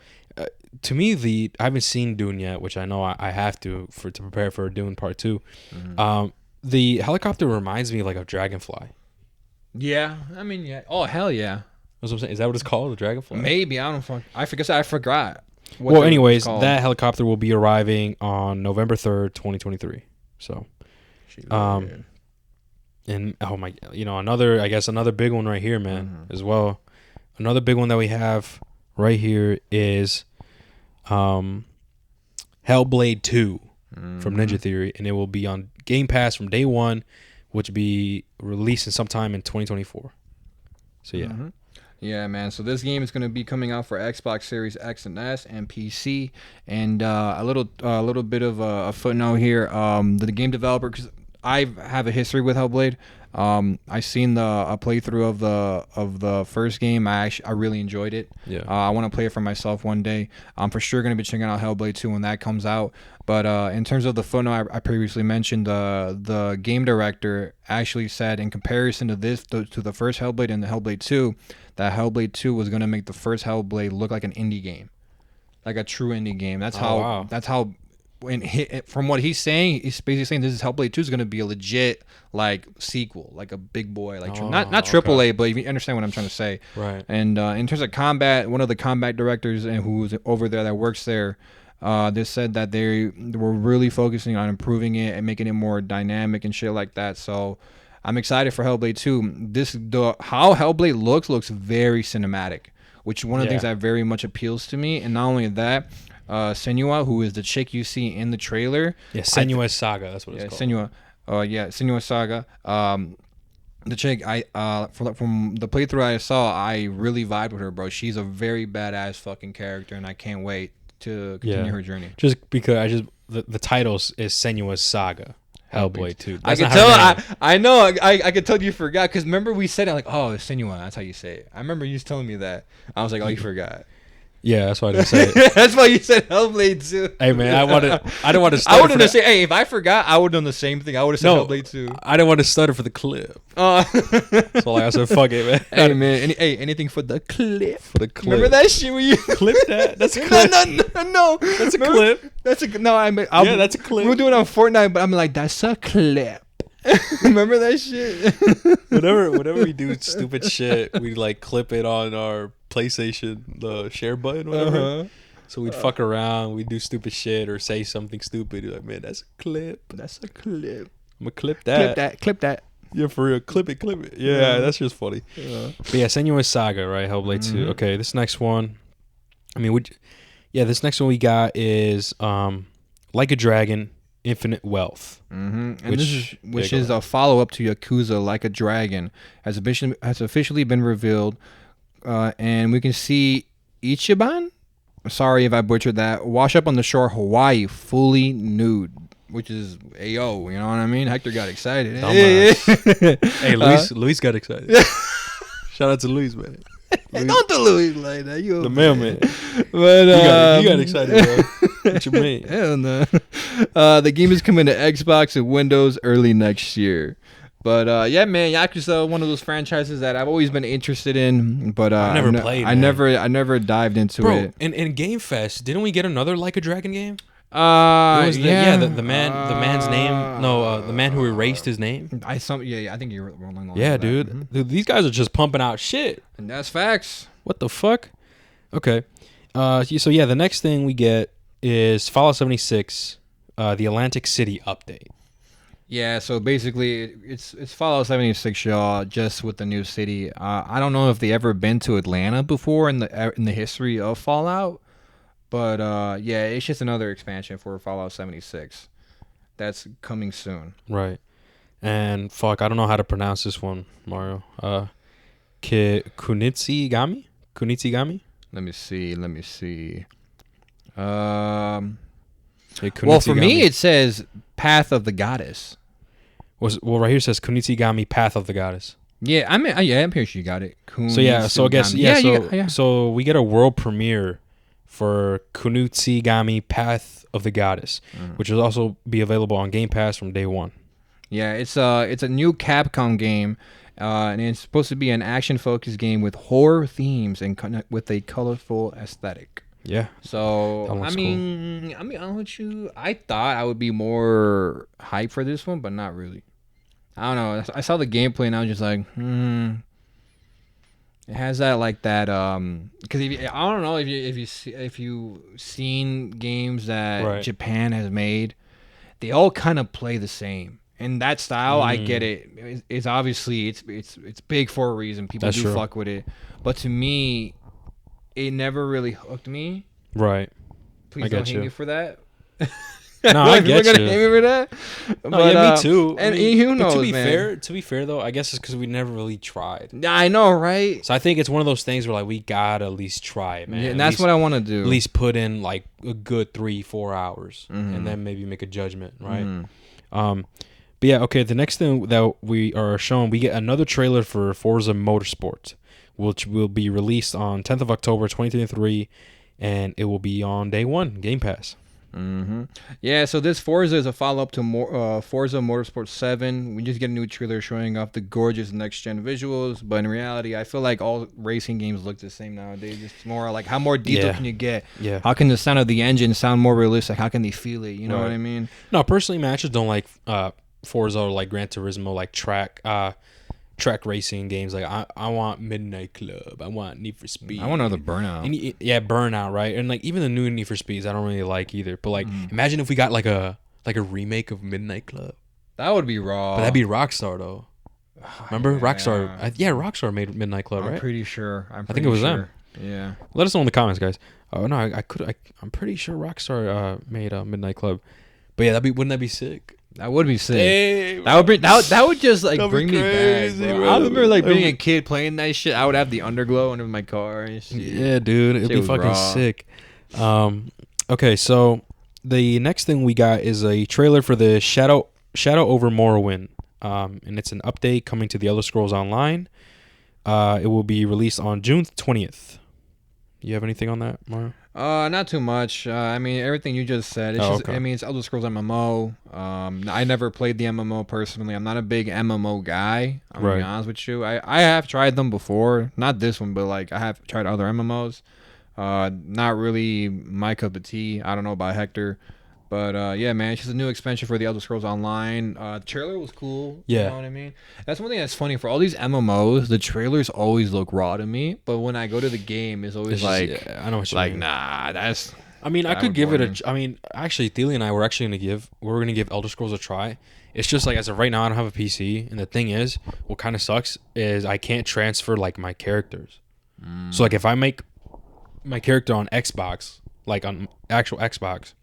To me, I haven't seen Dune yet, which I know I have to prepare for Dune Part 2. The helicopter reminds me like of Dragonfly. Yeah, I mean, yeah. Oh hell yeah. That's what I'm saying. Is that what it's called, the Dragonfly? Maybe, I don't. I forgot. Well, anyways, that helicopter will be arriving on November 3rd, 2023. So, and oh my, another big one right here, man, as well. Another big one that we have right here is Hellblade 2 from Ninja Theory, and it will be on Game Pass from day one, which will be releasing sometime in 2024. So yeah. Yeah, man. So this game is going to be coming out for Xbox Series X and S and PC. And a little bit of a footnote here. The game developer, because I have a history with Hellblade. I seen a playthrough of the first game. I really enjoyed it. Yeah. I want to play it for myself one day. I'm for sure gonna be checking out Hellblade 2 when that comes out. But in terms of the footnote I previously mentioned, the game director actually said in comparison to the first Hellblade and the Hellblade 2, that Hellblade 2 was gonna make the first Hellblade look like an indie game, like a true indie game. That's how. From what he's saying, he's basically saying this is Hellblade 2 is going to be a legit like sequel, like a big boy, like not triple A, but you understand what I'm trying to say. Right. And in terms of combat, one of the combat directors and who's over there that works there, they said that they were really focusing on improving it and making it more dynamic and shit like that. So I'm excited for Hellblade 2. How Hellblade looks very cinematic, which one of the things that very much appeals to me. And not only that, Senua, who is the chick you see in the trailer. Yeah, Senua's Saga. That's what it's called. Senua. Senua Saga. The chick, from the playthrough I saw, I really vibed with her, bro. She's a very badass fucking character, and I can't wait to continue her journey. Just because the title is Senua's Saga. Hellblade 2. I can tell. I know. I could tell you forgot because remember we said it like, oh, it's Senua. That's how you say it. I remember you telling me that. I was like, oh, you forgot. Yeah, that's why I didn't say it. That's why you said Hellblade 2. Hey man, I didn't want to. I wouldn't have said. Hey, if I forgot, I would have done the same thing. I would have said Hellblade 2. I didn't want to stutter for the clip. So like I said, fuck it, man. Hey man, anything for the clip. For the clip. Remember that shit when you clip that? That's a clip. No. That's a clip. That's a no. Yeah, that's a clip. We'll do it on Fortnite, but I'm like, that's a clip. Remember that shit? whenever we do stupid shit, we like clip it on our PlayStation, the share button, whatever. So we'd fuck around, we'd do stupid shit or say something stupid. You're like, man, that's a clip. That's a clip. I'm gonna clip that. Clip that. Yeah, for real. Clip it. Yeah, that's just funny. But yeah, Senua's Saga, right? Hellblade 2. Okay, this next one. I mean, this next one we got is Like a Dragon, Infinite Wealth. And which is a follow-up to Yakuza Like a Dragon, has officially been revealed, and we can see Ichiban, sorry if I butchered that, wash up on the shore of Hawaii fully nude, which is AO, you know what I mean? Hector got excited. Hey, Luis got excited. Shout out to Luis, man. Don't do Luis like that. You the mailman. But you got excited, bro. What you mean? Hell no. The game is coming to Xbox and Windows early next year. But yeah, man, Yakuza, one of those franchises that I've always been interested in, but I never played. I never dived into it. In Game Fest, didn't we get another Like a Dragon game? The man's name. No, the man who erased his name. I think you're wrong. Yeah, dude. Dude, these guys are just pumping out shit. And that's facts. What the fuck? Okay. So yeah, the next thing we get is Fallout 76, the Atlantic City update. Yeah, so basically it's Fallout 76, y'all, just with the new city. I don't know if they ever been to Atlanta before in the history of Fallout. But yeah, it's just another expansion for Fallout 76 that's coming soon. Right. And fuck, I don't know how to pronounce this one, Mario. Kunitsigami? Let me see. Well, for me, it says Path of the Goddess. Well, right here it says Kunitsigami, Path of the Goddess. Yeah, I'm pretty sure you got it. So I guess so we get a world premiere for Kunitsigami, Path of the Goddess, which will also be available on Game Pass from day one. Yeah, it's a new Capcom game, and it's supposed to be an action-focused game with horror themes and with a colorful aesthetic. Yeah. So I mean, honest with you, I thought I would be more hyped for this one, but not really. I don't know. I saw the gameplay and I was just like, It has that because I don't know if you seen games that Japan has made, they all kind of play the same. And that style, I get it. It's obviously it's big for a reason. People do fuck with it, but to me, it never really hooked me. Right. Please don't hate me for that. No, I get you. Gonna hate me for that. But, yeah, me too. And who knows, to be fair though, I guess it's because we never really tried. I know, right? So I think it's one of those things where like we gotta at least try it, man. Yeah, and that's what I want to do. At least put in like a good 3-4 hours, and then maybe make a judgment, right? But yeah, okay. The next thing that we are showing, we get another trailer for Forza Motorsport, which will be released on 10th of October 2023, and it will be on day one, Game Pass. Yeah, so this Forza is a follow-up to Forza Motorsport 7. We just get a new trailer showing off the gorgeous next-gen visuals, but in reality, I feel like all racing games look the same nowadays. It's more like, how more detail can you get? Yeah. How can the sound of the engine sound more realistic? How can they feel it? You know what I mean? No, personally, man, I just don't like Forza or like Gran Turismo, like track racing games. Like I want Midnight Club, I want Need for Speed, I want another Burnout. and Burnout, right? And like even the new Need for Speeds I don't really like either, but like imagine if we got like a remake of Midnight Club. That would be raw. But that'd be Rockstar though. Remember Rockstar? Rockstar made Midnight Club, right? I'm pretty sure. I think it was them. Yeah. Let us know in the comments, guys. Oh no, I'm pretty sure Rockstar made Midnight Club. But yeah, wouldn't that be sick? That would be sick. Hey, that would just like that'd bring be me crazy, back. bro. I remember like being a kid playing that shit. I would have the underglow under my car and shit. Yeah, dude, it'd Shit be was fucking raw. sick. Okay, so the next thing we got is a trailer for the Shadow over Morrowind, and it's an update coming to the Elder Scrolls Online. It will be released on June 20th. You have anything on that, Mario? Not too much. I mean, everything you just said. It's just, okay. I mean, it's Elder Scrolls MMO. I never played the MMO personally. I'm not a big MMO guy. I'm gonna be honest with you. I have tried them before. Not this one, but like I have tried other MMOs. Not really my cup of tea. I don't know about Hector. But yeah, man, it's just a new expansion for the Elder Scrolls Online. The trailer was cool. Yeah. You know what I mean? That's one thing that's funny. For all these MMOs, the trailers always look raw to me. But when I go to the game, it's always I know what you mean. nah, that's... I mean, I could give it I mean, actually, Thiele and I were actually going to give Elder Scrolls a try. It's just like, as of right now, I don't have a PC. And the thing is, what kind of sucks is I can't transfer like my characters. So like if I make my character on Xbox, like on actual Xbox,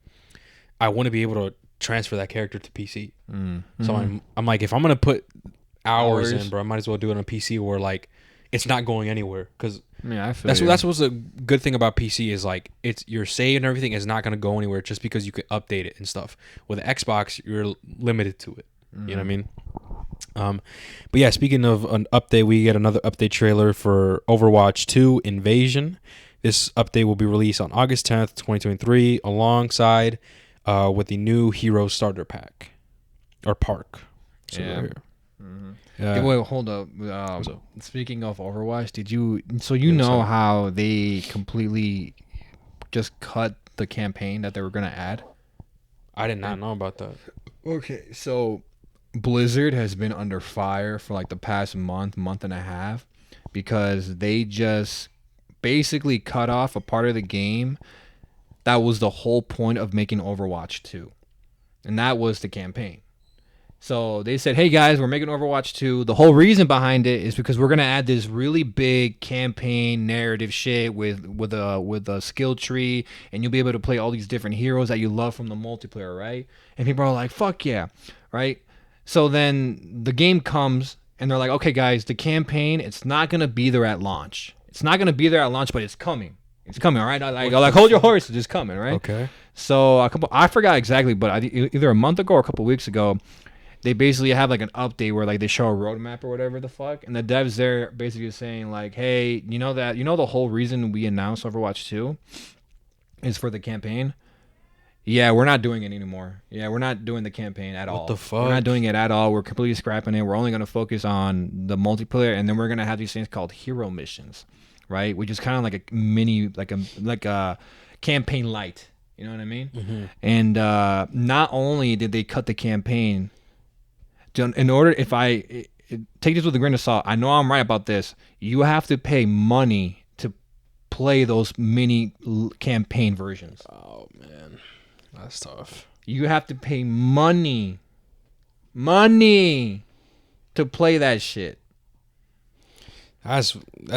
I want to be able to transfer that character to PC. So I'm like, if I'm gonna put hours in, bro, I might as well do it on a PC where like it's not going anywhere. Because that's what's a good thing about PC is like it's your save and everything is not gonna go anywhere just because you can update it and stuff. With Xbox, you're limited to it. You know what I mean? But yeah, speaking of an update, we get another update trailer for Overwatch 2 Invasion. This update will be released on August 10th, 2023, alongside with the new Hero Starter Pack or Park. So wait, hold up. Speaking of Overwatch, did you? So you know how they completely just cut the campaign that they were gonna add? I did not know about that. Okay, so Blizzard has been under fire for like the past month and a half because they just basically cut off a part of the game that was the whole point of making Overwatch 2. And that was the campaign. So they said, hey guys, we're making Overwatch 2. The whole reason behind it is because we're going to add this really big campaign narrative shit with a skill tree, and you'll be able to play all these different heroes that you love from the multiplayer, right? And people are like, fuck yeah, right? So then the game comes, and they're like, okay guys, the campaign, it's not going to be there at launch. It's not going to be there at launch, but it's coming. It's coming, all right? Like hold your horses, it's coming, right? Okay. So I forgot exactly, but either a month ago or a couple weeks ago, they basically have like an update where like they show a roadmap or whatever the fuck, and the devs there basically saying like, hey, you know the whole reason we announced Overwatch 2 is for the campaign? Yeah, we're not doing it anymore. Yeah, we're not doing the campaign at all. What the fuck? We're not doing it at all. We're completely scrapping it. We're only going to focus on the multiplayer, and then we're going to have these things called hero missions, right? Which is kind of like a mini, like a campaign light. You know what I mean? Mm-hmm. And not only did they cut the campaign, in order, if I take this with a grain of salt, I know I'm right about this. You have to pay money to play those mini campaign versions. Oh man, that's tough. You have to pay money to play that shit. That's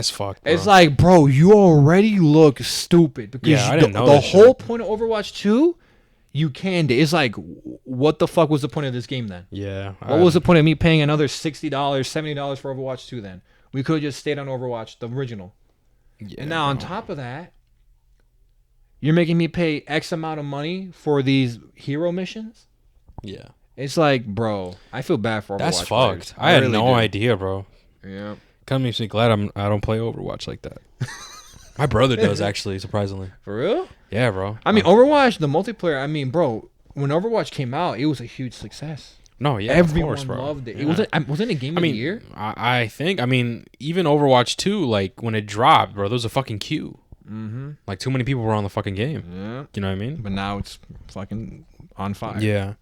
fucked, bro. It's like, bro, you already look stupid because I didn't know the this whole shit. point of Overwatch 2, you canned it. It's like, what the fuck was the point of this game then? Yeah. What was the point of me paying another $60, $70 for Overwatch 2 then? We could have just stayed on Overwatch, the original. Yeah, and now on top of that, you're making me pay X amount of money for these hero missions? Yeah. It's like, bro, I feel bad for Overwatch. That's players. fucked. I had really no do. idea, bro. Yeah. Kind of makes me glad I don't play Overwatch like that. My brother does, actually, surprisingly. For real? Yeah, bro. I mean, Overwatch, the multiplayer. I mean, bro, when Overwatch came out, it was a huge success. No, yeah, Everyone of course, bro. loved it. Yeah. It wasn't a game of the year. I think. I mean, even Overwatch 2, like when it dropped, bro, there was a fucking queue. Mm-hmm. Like too many people were on the fucking game. Yeah. You know what I mean? But now it's fucking on fire. Yeah.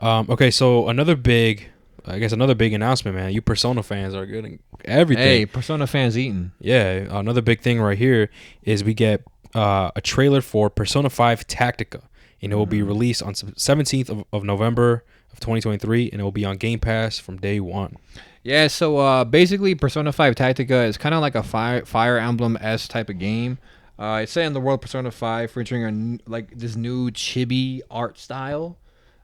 Okay, so another big announcement, man. You Persona fans are getting everything. Hey, Persona fans eating. Yeah, another big thing right here is we get a trailer for Persona 5 Tactica, and it will be released on 17th of November of 2023, and it will be on Game Pass from day one. Yeah, so basically Persona 5 Tactica is kind of like a Fire Emblem-esque type of game. It's set in the world of Persona 5 featuring this new chibi art style.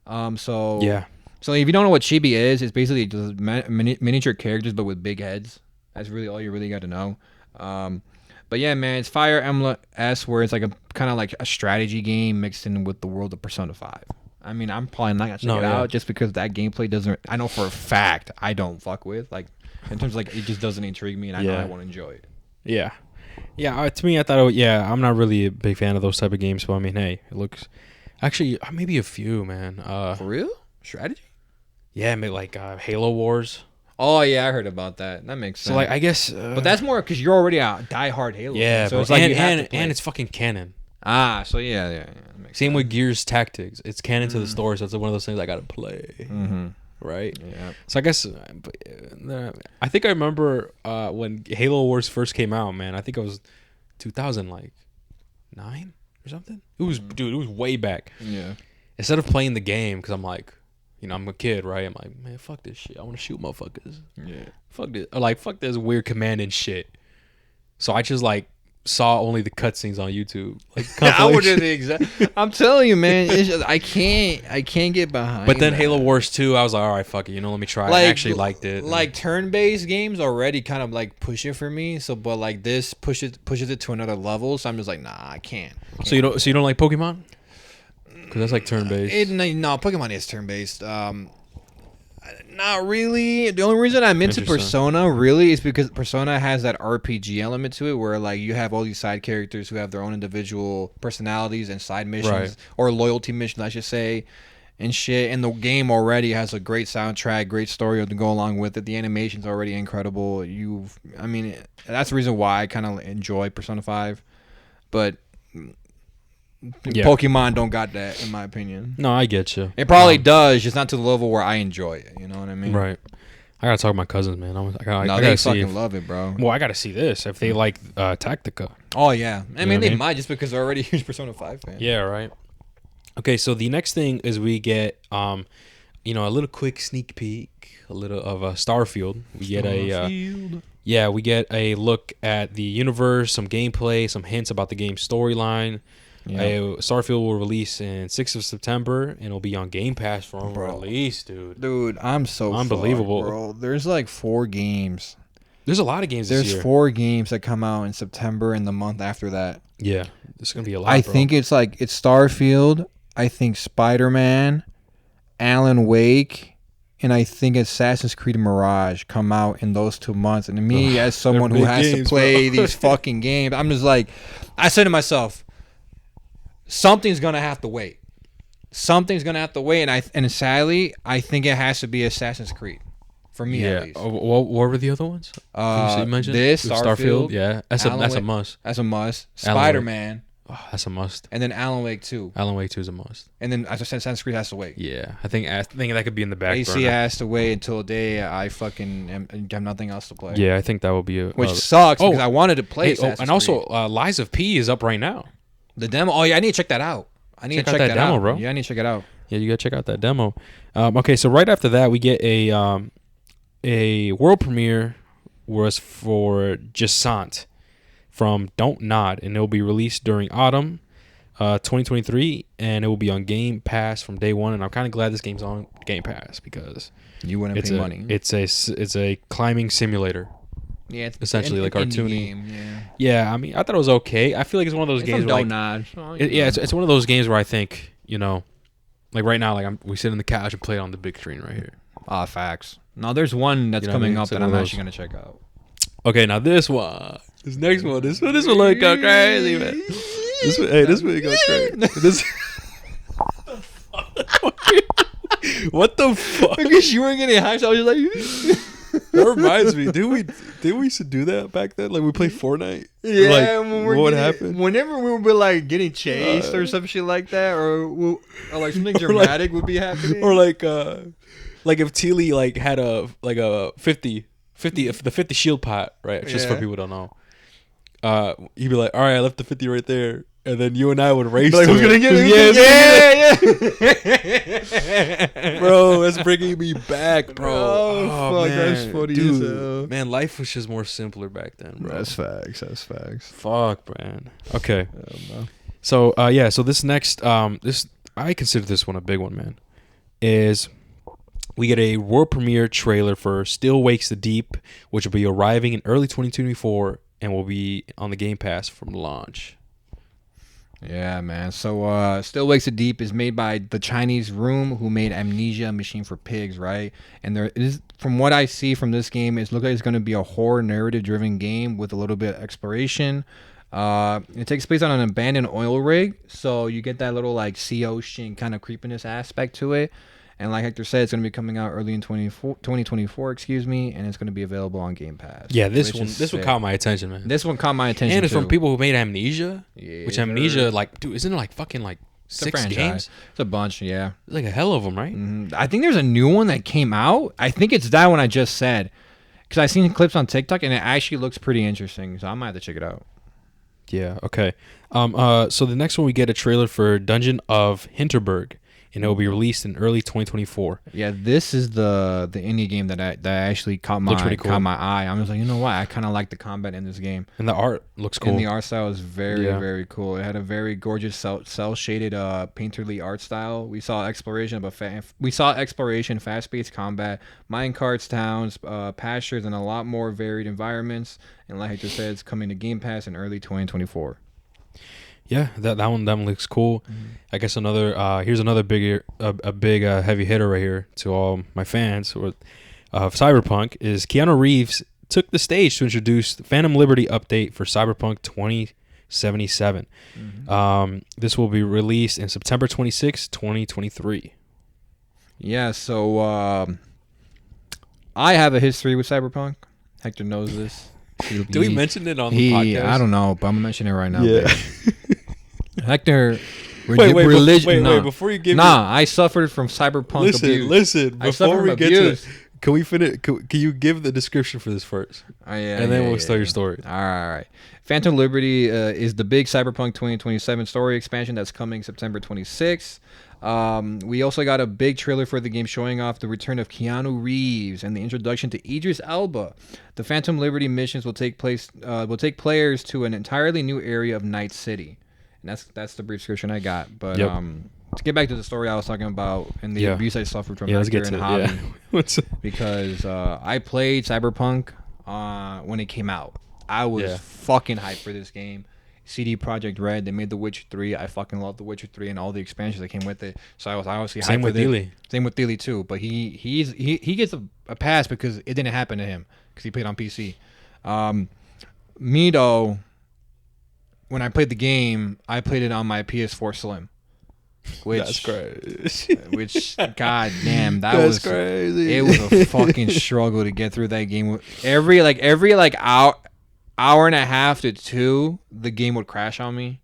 Yeah. So if you don't know what chibi is, it's basically just miniature characters but with big heads. That's really all you really got to know. But yeah, man, it's Fire Emblem-esque where it's like a kind of like a strategy game mixed in with the world of Persona 5. I mean, I'm probably not gonna check it out just because that gameplay doesn't. I know for a fact I don't fuck with, like, in terms of like, it just doesn't intrigue me, and I know I won't enjoy it. Yeah. To me, I thought I'm not really a big fan of those type of games, but I mean, hey, it looks actually maybe a few, man. For real? Strategy? Yeah, maybe like Halo Wars. Oh yeah, I heard about that. That makes sense. So like, I guess, but that's more because you're already a diehard Halo. Yeah, fan, so bro. it's like and it's fucking canon. So yeah. Same with Gears Tactics. It's canon to the story, so it's one of those things I gotta play. Mm-hmm. Right? Yeah. So I guess I think I remember when Halo Wars first came out, man. I think it was 2009 or something. It was it was way back. Yeah. Instead of playing the game, because I'm like, I'm a kid, right? I'm like, man, fuck this shit. I want to shoot motherfuckers. Yeah. Fuck this. Or like, fuck this weird commanding shit. So I just like saw only the cutscenes on YouTube. Like, I would do the exact. I'm telling you, man. It's just, I can't get behind. But then that. Halo Wars 2, I was like, all right, fuck it. Let me try. I actually liked it. Like turn-based games already kind of like push it for me. So, but like this pushes it to another level. So I'm just like, nah, I can't. So you don't like Pokemon? Because that's like turn-based. No, Pokemon is turn-based. Not really. The only reason I'm into Persona really is because Persona has that RPG element to it where like you have all these side characters who have their own individual personalities and side missions or loyalty missions, I should say, and shit. And the game already has a great soundtrack, great story to go along with it. The animation's already incredible. That's the reason why I kind of enjoy Persona 5. But Pokemon don't got that, in my opinion. No, I get you. It probably does, just not to the level where I enjoy it. You know what I mean? Right. I gotta talk to my cousins, man. I they gotta see fucking love it, bro. Well, I gotta see this if they like Tactica. Oh yeah, I mean they might just because they're already huge Persona 5 fans. Yeah, right. Okay, so the next thing is we get a little quick sneak peek, a little of Starfield. We get we get a look at the universe, some gameplay, some hints about the game's storyline. Yeah. Starfield will release in 6th of September, and it'll be on Game Pass from release, dude. Dude, I'm so unbelievable, fucked, bro. There's like 4 games. There's a lot of games this year. There's 4 games that come out in September and the month after that. Yeah, there's gonna be a lot. I think it's Starfield. I think Spider-Man, Alan Wake, and I think Assassin's Creed Mirage come out in those 2 months. And to me, as someone who has to play these fucking games, I'm just like, I said to myself, something's gonna have to wait. And sadly, I think it has to be Assassin's Creed, for me at least. What were the other ones? You mentioned this Starfield. Yeah, that's a must. That's a must. Spider-Man. Oh, that's a must. And then Alan Wake 2. Alan Wake 2 is a must. And then Assassin's Creed has to wait. Yeah, I think that could be in the back AC burner. has to wait until the day I fucking have nothing else to play. Yeah, I think that will be which sucks because I wanted to play Assassin's Creed. Also, Lies of P is up right now. The demo. Oh yeah, I need to check that out. I need to check that demo, out, bro. Yeah, I need to check it out. Yeah, you gotta check out that demo. Okay, so right after that, we get a world premiere was for Jasant from Don't Nod, and it will be released during autumn 2023, and it will be on Game Pass from day one. And I'm kind of glad this game's on Game Pass because you wouldn't pay money. It's a climbing simulator. Yeah, it's essentially like cartoony. Game, yeah, I mean, I thought it was okay. I feel like it's one of those games where Don't Nod. It's one of those games where I think Like right now, like we sit on the couch and play it on the big screen right here. Facts. Now there's one that's coming up that I'm actually gonna check out. Okay, now this next one, this one look go crazy, man. This one go crazy. This. What the fuck? Because you weren't getting hyped, so I was just like. That reminds me. Did we used to do that back then? Like we play Fortnite. Yeah. Like, what happened? Whenever we would be like getting chased or some shit like that, or like something dramatic would be happening, or like if Teely like had a 50 the 50 shield pot, right? Just for people who don't know. He'd be like, all right, I left the 50 right there. And then you and I would race. Like, who's gonna get it? Yeah. Bro, that's bringing me back, bro. Oh, fuck, man. That's funny as hell. Man, life was just more simpler back then, bro. That's facts. Fuck, man. Okay. So, so this next, this I consider this one a big one, man. Is we get a world premiere trailer for Still Wakes the Deep, which will be arriving in early 2024 and will be on the Game Pass from launch. Yeah, man. So, Still Wakes the Deep is made by the Chinese Room, who made Amnesia: Machine for Pigs, right? And there is, from what I see from this game, it looks like it's going to be a horror narrative-driven game with a little bit of exploration. It takes place on an abandoned oil rig, so you get that little like sea ocean kind of creepiness aspect to it. And like Hector said, it's going to be coming out early in 2024, and it's going to be available on Game Pass. Yeah, this one caught my attention, man. This one caught my attention, and it's too. from people who made Amnesia, which Amnesia, like, dude, isn't it like fucking like it's 6 games? It's a bunch, yeah. It's like a hell of them, right? Mm-hmm. I think there's a new one that came out. I think it's that one I just said, because I seen clips on TikTok, and it actually looks pretty interesting, so I might have to check it out. Yeah, okay. So the next one, we get a trailer for Dungeon of Hinterberg, and it will be released in early 2024. Yeah, this is the indie game that actually caught my eye. I was like, you know what? I kind of like the combat in this game. And the art looks cool. And the art style is very, very cool. It had a very gorgeous cel-shaded painterly art style. We saw exploration, fast-paced combat, minecarts, towns, pastures, and a lot more varied environments. And like I just said, it's coming to Game Pass in early 2024. Yeah, that one looks cool. Mm-hmm. I guess here's another big heavy hitter right here to all my fans of Cyberpunk is Keanu Reeves took the stage to introduce the Phantom Liberty update for Cyberpunk 2077. Mm-hmm. This will be released in September 26, 2023. Yeah, so I have a history with Cyberpunk. Hector knows this. Do we mention it on the podcast? I don't know, but I'm gonna mention it right now. Yeah. Hector, wait, before you give I suffered from cyberpunk abuse. Listen, before we get to it, can we finish? Can you give the description for this first? And then we'll start your story. All right. Phantom Liberty is the big Cyberpunk 2027 story expansion that's coming September 26th. We also got a big trailer for the game showing off the return of Keanu Reeves and the introduction to Idris Elba. The Phantom Liberty missions will take players to an entirely new area of Night City. And that's the brief description I got. But to get back to the story I was talking about and the abuse I suffered from Hector and Javi, because I played Cyberpunk when it came out. I was fucking hyped for this game. CD Projekt Red, they made The Witcher 3. I fucking love The Witcher 3 and all the expansions that came with it. So I was obviously hyped. Same with Thiele too. But he gets a pass because it didn't happen to him because he played on PC. Me though, when I played the game, I played it on my PS4 Slim. That's crazy. Which, god damn, that's crazy. It was a fucking struggle to get through that game. Every hour and a half to 2, the game would crash on me.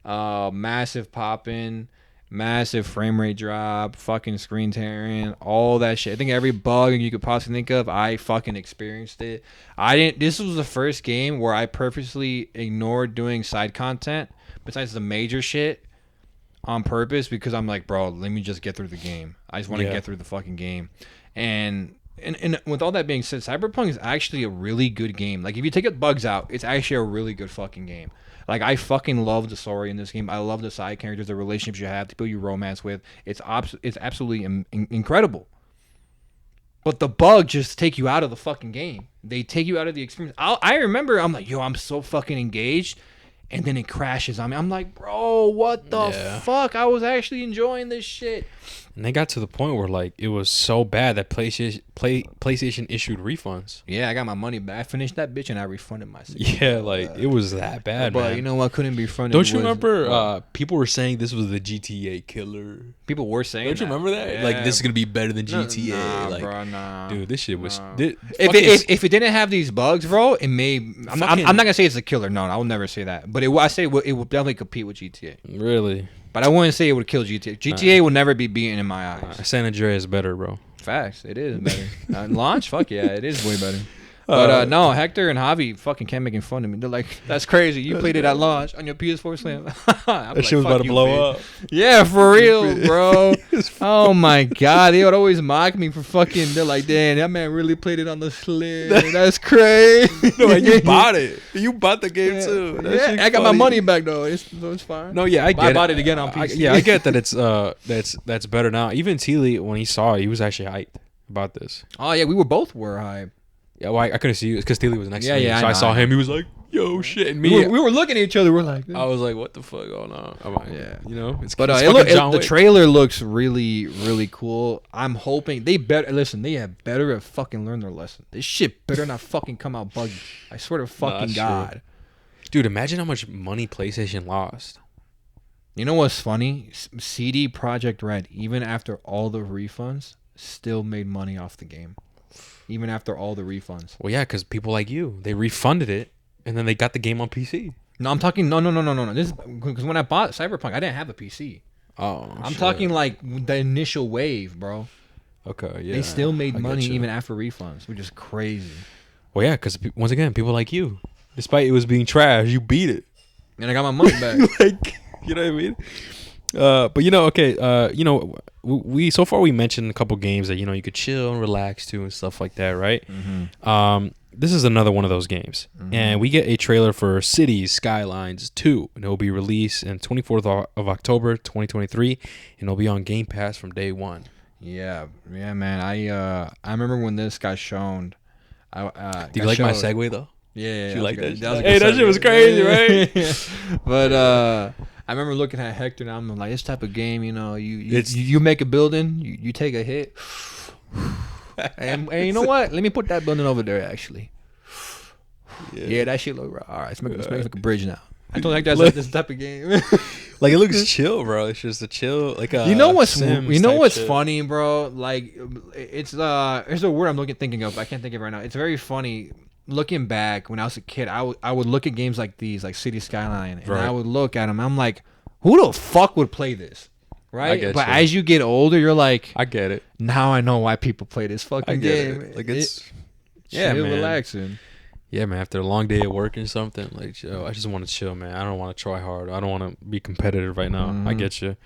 Massive popping, massive frame rate drop, fucking screen tearing, all that shit. I think every bug you could possibly think of, I fucking experienced it. This was the first game where I purposely ignored doing side content besides the major shit on purpose because I'm like, bro, let me just get through the game. I just want to get through the fucking game. And with all that being said, Cyberpunk is actually a really good game. Like, if you take the bugs out, it's actually a really good fucking game. Like, I fucking love the story in this game. I love the side characters, the relationships you have, the people you romance with. It's absolutely incredible. But the bugs just take you out of the fucking game. They take you out of the experience. I remember, I'm like, yo, I'm so fucking engaged. and then it crashes on me. I'm like, bro, what the fuck? I was actually enjoying this shit. And they got to the point where like it was so bad that PlayStation issued refunds. Yeah, I got my money back. I finished that bitch and I refunded myself. Yeah, like it was that bad, but man. you know what? Couldn't be funded. Don't you remember? People were saying this was the GTA killer. People were saying. Don't you remember that? Yeah. Like this is gonna be better than GTA. Nah, like, bro, nah. dude, this shit was. If it didn't have these bugs, bro, it may. I'm not gonna say it's a killer. No, I will never say that. But I say it will definitely compete with GTA. Really? But I wouldn't say it would kill GTA. GTA will never be beaten in my eyes. San Andreas is better, bro. Facts. It is better. Launch? Fuck yeah, it is way better. But no, Hector and Javi fucking kept making fun of me. They're like, "That's crazy. You played it at launch on your PS4 Slim." That shit was about to blow up. Yeah, for real, bro. Oh my god, they would always mock me for fucking. They're like, "Damn, that man really played it on the Slim. That's crazy." No, and you bought it. You bought the game too. Yeah, I got my money back though. It's fine. No, yeah, I get it. I bought it again on PC. I get that it's that's better now. Even Teely, when he saw it, he was actually hyped about this. Oh yeah, we were hyped. Yeah, well, I couldn't see you because Steely was next to me. Yeah, so I saw him. He was like, "Yo, shit!" And me, we were looking at each other. We're like, I was like, "What the fuck going on?" I'm like, yeah, you know. It's but the trailer looks really, really cool. I'm hoping they better listen. They have better at fucking learn their lesson. This shit better not fucking come out buggy. I swear to fucking God, true. Dude, imagine how much money PlayStation lost. You know what's funny? CD Projekt Red, even after all the refunds, still made money off the game. Even after all the refunds. Well, yeah, because people like you, they refunded it, and then they got the game on PC. No, I'm talking no. This is because when I bought Cyberpunk, I didn't have a PC. Oh, I'm talking like the initial wave, bro. Okay, yeah. They still made money even after refunds, which is crazy. Well, yeah, because once again, people like you, despite it was being trash, you beat it, and I got my money back. Like, you know what I mean? But you know, okay, you know, we so far we mentioned a couple games that you know you could chill and relax to and stuff like that, right? Mm-hmm. This is another one of those games, and we get a trailer for Cities Skylines 2, and it will be released in 24th of October 2023, and it'll be on Game Pass from day one. Yeah, man. I remember when this got shown. Do you like my segue though? Yeah, you like that? Hey, that shit was crazy, right? But I remember looking at Hector and I'm like, this type of game, you know, you make a building, you take a hit, and you know what? Let me put that building over there. Actually, yeah, that shit look right. All right, let's make like a bridge now. I told Hector that's like this type of game. Like it looks chill, bro. It's just a chill, like a. You know what's shit. funny, bro? Like it's there's a word I'm thinking of. I can't think of it right now. It's very funny. Looking back when I was a kid, I would look at games like these, like City Skyline, and I would look at them. I'm like, who the fuck would play this, right? But as you get older, you're like, I get it. Now I know why people play this fucking game. It. Like it's man, relaxing. Yeah, man. After a long day of work or something, like, yo, I just want to chill, man. I don't want to try hard. I don't want to be competitive right now. I get you.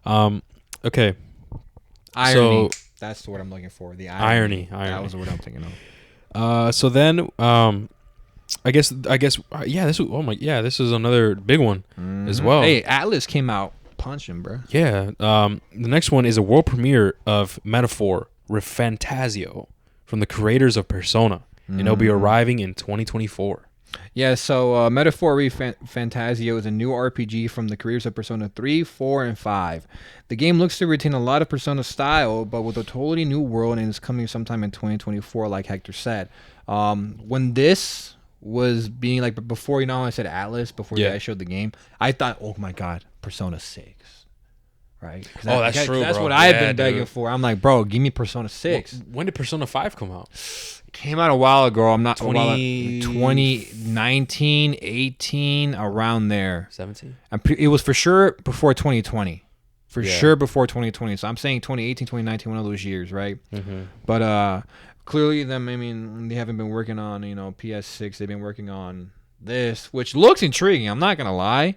Okay. Irony. So, that's the word I'm looking for. The irony. That was the word I'm thinking of. So then, I guess, yeah, this is another big one as well. Hey, Atlas came out punching, bro. Yeah. The next one is a world premiere of Metaphor Refantasio from the creators of Persona, and it'll be arriving in 2024. Yeah, so Metaphor Refantasio is a new RPG from the creators of Persona 3, 4, and 5. The game looks to retain a lot of Persona style, but with a totally new world, and it's coming sometime in 2024, like Hector said. When this was being, like, before, you know, I said Atlas, before I showed the game, I thought, oh my God, Persona 6. Right? That's true, That's bro. what I've been begging for. I'm like, bro, give me Persona 6. When did Persona 5 come out? Came out a while ago. I'm not 2019, 18, around there. 17. It was for sure before 2020. Sure before 2020. So I'm saying 2018, 2019, one of those years, right? Mm-hmm. But clearly, they haven't been working on PS6. They've been working on this, which looks intriguing. I'm not gonna lie.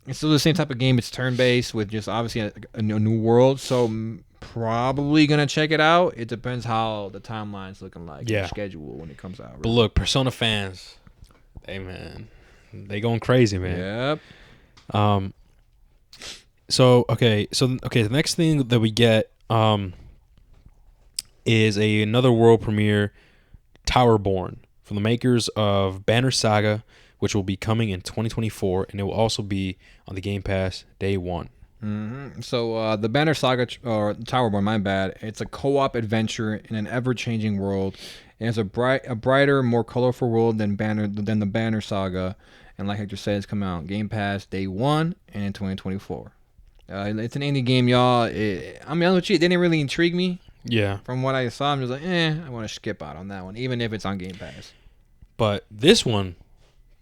It's still the same type of game. It's turn-based with just obviously a new world. So probably gonna check it out. It depends how the timeline's looking like. The schedule when it comes out. Right? But look, Persona fans, man, they going crazy, man. Yep. So the next thing that we get is another world premiere, Towerborn, from the makers of Banner Saga, which will be coming in 2024, and it will also be on the Game Pass day one. Mm-hmm. So the Banner Saga or Towerborn, my bad. It's a co-op adventure in an ever-changing world, and it's a brighter, more colorful world than the Banner Saga. And like Hector said, it's coming out Game Pass day one and in 2024. It's an indie game, y'all. I mean, it didn't really intrigue me. Yeah. From what I saw, I'm just like, I want to skip out on that one, even if it's on Game Pass. But this one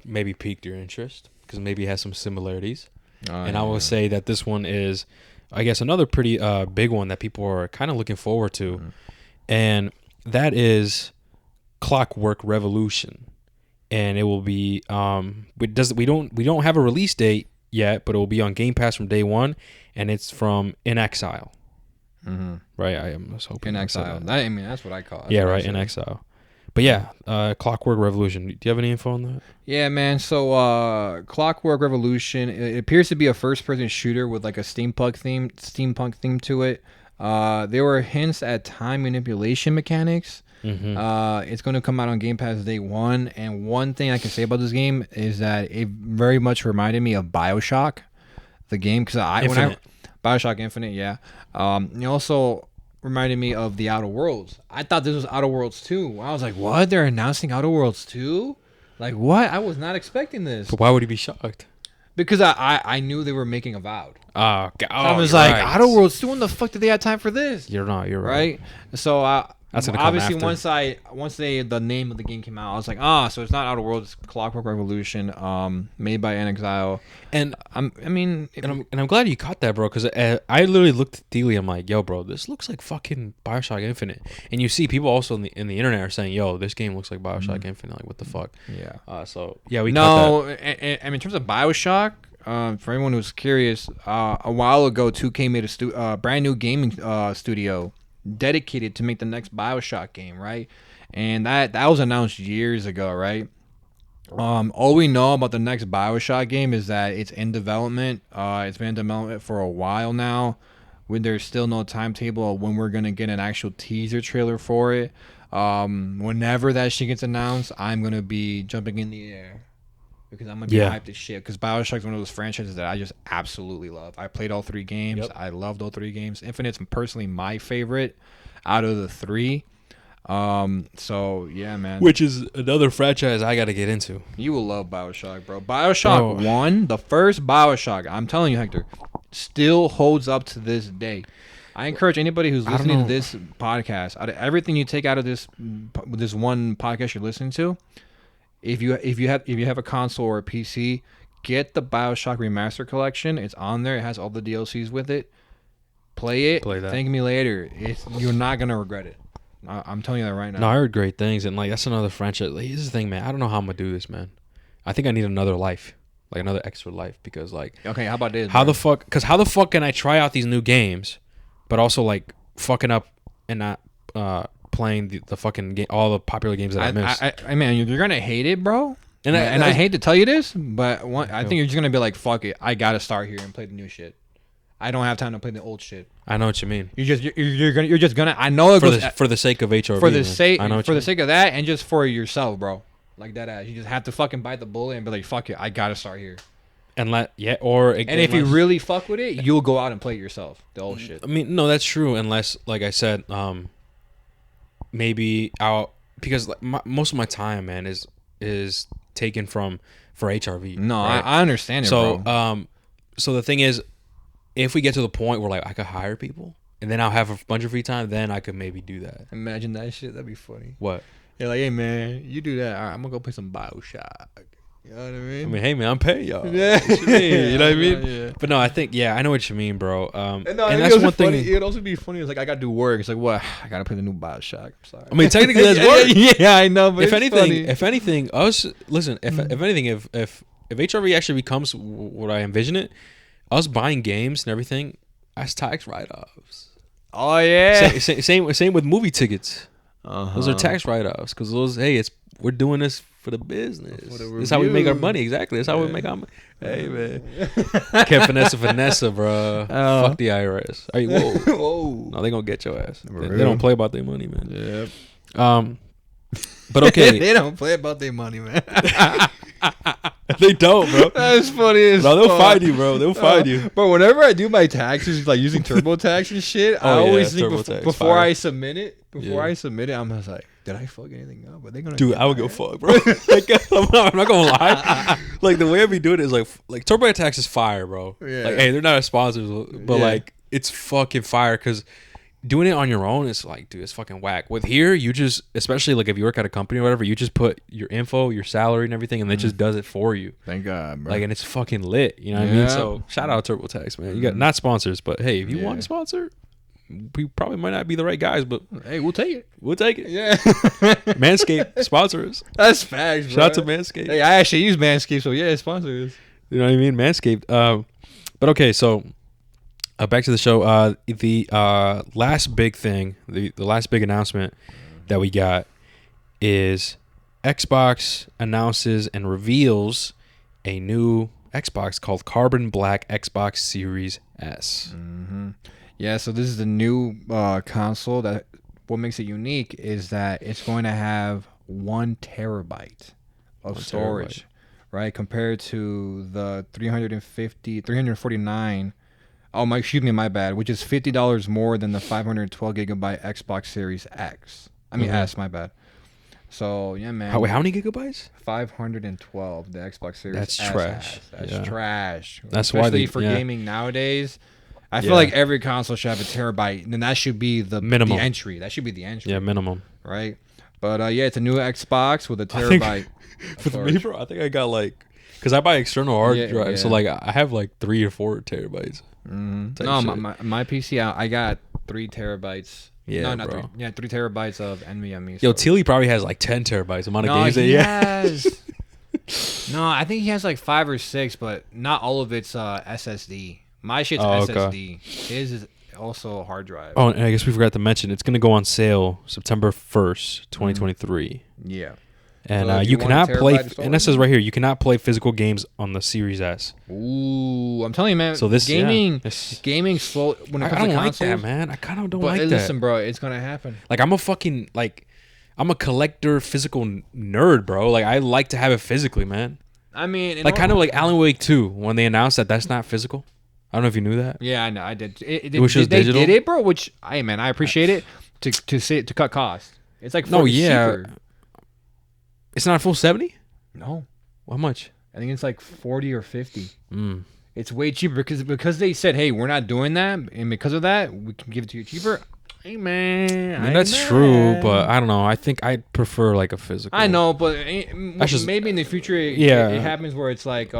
maybe piqued your interest because maybe it has some similarities. And I will say that this one is, I guess, another pretty big one that people are kind of looking forward to. Mm-hmm. And that is Clockwork Revolution. And it will be, we don't have a release date yet, but it will be on Game Pass from day one. And it's from In Exile. Mm-hmm. Right? I am hoping. In Exile. I mean, that's what I call it. Yeah, right. In Exile. But yeah, Clockwork Revolution. Do you have any info on that? Yeah, man. So Clockwork Revolution, it appears to be a first-person shooter with like a steampunk theme to it. There were hints at time manipulation mechanics. Mm-hmm. It's going to come out on Game Pass day one. And one thing I can say about this game is that it very much reminded me of BioShock, the game, because BioShock Infinite, yeah. It also reminded me of the Outer Worlds. I thought this was Outer Worlds 2. I was like, what? They're announcing Outer Worlds 2? Like, what? I was not expecting this. But why would he be shocked? Because I knew they were making Avowed. Oh, so I was like, right. Outer Worlds 2? When the fuck did they have time for this? You're right. Right? So, that's gonna obviously come after. once the name of the game came out, I was like, so it's not Outer Worlds, it's Clockwork Revolution, made by In Exile. And I'm glad you caught that, bro, because I literally looked at Dealey. I'm like, yo, bro, this looks like fucking BioShock Infinite. And you see people also in the internet are saying, yo, this game looks like BioShock Infinite. Like, what the fuck? Yeah. So yeah, we caught that. And in terms of BioShock, for anyone who's curious, a while ago, 2K made a brand new gaming studio dedicated to make the next BioShock game, right? And that was announced years ago, right? All we know about the next BioShock game is that it's in development. It's been in development for a while now. There's still no timetable of when we're gonna get an actual teaser trailer for it. Whenever that shit gets announced, I'm gonna be jumping in the air because I'm gonna be hyped as shit. Because BioShock's one of those franchises that I just absolutely love. I played all 3 games. Yep. I loved all 3 games. Infinite's personally my favorite out of the 3. So yeah, man. Which is another franchise I got to get into. You will love BioShock, bro. BioShock 1, the first BioShock, I'm telling you, Hector, still holds up to this day. I encourage anybody who's listening to this podcast, out of everything you take out of this one podcast you're listening to, if you have a console or a PC, get the BioShock Remaster Collection. It's on there. It has all the DLCs with it. Play it. Play that. Thank me later. You're not gonna regret it. I'm telling you that right now. No, I heard great things, and like that's another franchise. Like, here's the thing, man. I don't know how I'm gonna do this, man. I think I need another life, like another extra life, because like. Okay, how about this? How the fuck can I try out these new games, but also like fucking up and not playing the fucking game, all the popular games that I missed. I mean, you're gonna hate it, bro. And I hate to tell you this, but I think you're just gonna be like, fuck it. I gotta start here and play the new shit. I don't have time to play the old shit. I know what you mean. You're just gonna. I know it for the sake of HRV. For the sake of that, and just for yourself, bro. Like that ass. You just have to fucking bite the bullet and be like, fuck it. I gotta start here. And if you really fuck with it, you'll go out and play it yourself. The old shit. I mean, no, that's true. Unless, like I said, maybe because like most of my time, man, is taken for HRV. No, right? I understand it, bro. So the thing is, if we get to the point where like I could hire people and then I'll have a bunch of free time, then I could maybe do that. Imagine that shit. That'd be funny. What? You're like, hey man, you do that. All right, I'm gonna go play some BioShock. You know what I mean? I mean, hey man, I'm paying y'all. Yeah. What you mean? You know what I mean? Yeah. But no, I think I know what you mean, bro. And that's one thing. It'd also be funny. It's like I gotta do work. It's like, what? I gotta play the new BioShock. I'm sorry. I mean, technically that's work. Yeah, I know. But if anything, us listen. If anything, if HRV actually becomes what I envision it, us buying games and everything as tax write-offs. Oh yeah. Same with movie tickets. Those are tax write-offs because we're doing this for the business. This is how we make our money. Exactly. That's how we make our money. Hey man, can't finesse, bro. Fuck the IRS. Hey, whoa. No, they gonna get your ass. They don't play about their money, man. Yep. But okay, they don't play about their money, man. They don't, bro. That's funny as No, they'll fuck. find you, bro. They'll find you. But whenever I do my taxes, like using TurboTax and shit, I always think before I submit it, I'm just like, did I fuck anything up? Are they gonna? Dude, I would go fuck, bro. Like, I'm not gonna lie. Like the way I be doing it is like TurboTax is fire, bro. Yeah. Like, hey, they're not a sponsor, but like it's fucking fire because doing it on your own is like, dude, it's fucking whack. With here, you just, especially like if you work at a company or whatever, you just put your info, your salary, and everything, and it just does it for you. Thank God, bro. Like, and it's fucking lit. You know what I mean? So shout out TurboTax, man. You got not sponsors, but hey, if you want a sponsor, we probably might not be the right guys, but hey, we'll take it. We'll take it. Yeah. Manscaped sponsors. That's facts, bro. Shout out to Manscaped. Hey, I actually use Manscaped, so yeah, sponsors. You know what I mean? Manscaped. But okay, so back to the show. The last big thing, the last big announcement that we got is Xbox announces and reveals a new Xbox called Carbon Black Xbox Series S. Mm-hmm. Yeah, so this is the new console. That what makes it unique is that it's going to have 1 terabyte of storage, right? Compared to the 349. Oh my, excuse me, my bad. Which is $50 more than the 512 gigabyte Xbox Series X. I mean S, my bad. So yeah, man. How many gigabytes? 512. The Xbox Series. That's S trash. That's trash. That's especially why for gaming nowadays. I feel like every console should have a terabyte, and then that should be the minimum entry. That should be the entry. Yeah, minimum. Right. But yeah, it's a new Xbox with a terabyte. For me, bro, I think I got like, because I buy external hard drive, so like I have like 3 or 4 terabytes. Mm-hmm. No, my PC, I got 3 terabytes. Yeah, no, not bro. 3. Yeah, 3 terabytes of NVMe. Yo, Tilly probably has like 10 terabytes. The amount of games that he has. No, I think he has like 5 or 6, but not all of it's SSD. My shit's SSD. His is also a hard drive. Oh, and I guess we forgot to mention it's going to go on sale September 1st, 2023. Yeah. And so you cannot play, and that says right here, you cannot play physical games on the Series S. Ooh, I'm telling you, man. So this gaming slow when it comes to consoles. I don't like that, man. I kind of don't like that. But listen, bro, it's gonna happen. Like I'm a collector, physical nerd, bro. Like I like to have it physically, man. I mean, like kind of like Alan Wake 2 when they announced that that's not physical. I don't know if you knew that. Yeah, I know. I did. It was just digital. They did it, bro. Which, hey, man, I appreciate it to cut costs. It's like cheaper. It's not a full 70? No. How much? I think it's like 40 or 50. It's way cheaper because they said, hey, we're not doing that, and because of that, we can give it to you cheaper. Hey, man. I mean, that's true, but I don't know. I think I'd prefer like a physical. I know, but maybe in the future it happens where it's like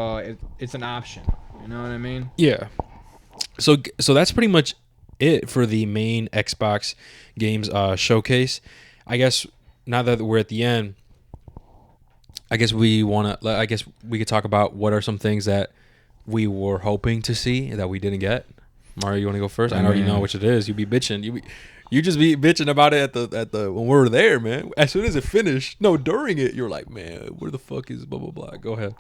it's an option. You know what I mean? Yeah. So that's pretty much it for the main Xbox games showcase. I guess now that we're at the end, I guess we could talk about what are some things that we were hoping to see that we didn't get. Mario, you want to go first? I already know which it is. You be bitching. You just be bitching about it at the when we were there, man. As soon as it finished, during it, you're like, man, where the fuck is blah blah blah? Go ahead.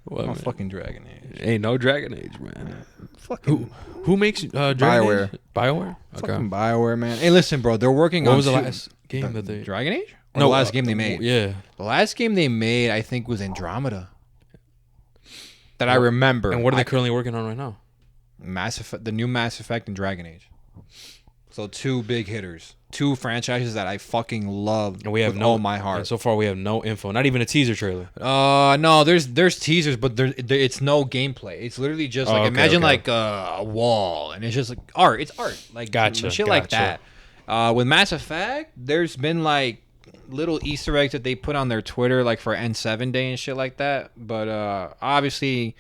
What, fucking Dragon Age. Ain't no Dragon Age, man. Fucking who makes Dragon BioWare? Age? BioWare? Okay. Fucking BioWare, man. Hey, listen, bro. They're working on. What was the last game that they? Dragon Age? Or the last game they made. Yeah. The last game they made, I think, was Andromeda. That I remember. And what are they currently working on right now? The new Mass Effect and Dragon Age. So 2 big hitters, 2 franchises that I fucking love with all my heart. So far, we have no info, not even a teaser trailer. No, there's teasers, but it's no gameplay. It's literally just like imagine like a wall, and it's just like art. It's art, like shit like that. With Mass Effect, there's been like little Easter eggs that they put on their Twitter, like for N7 Day and shit like that. But obviously.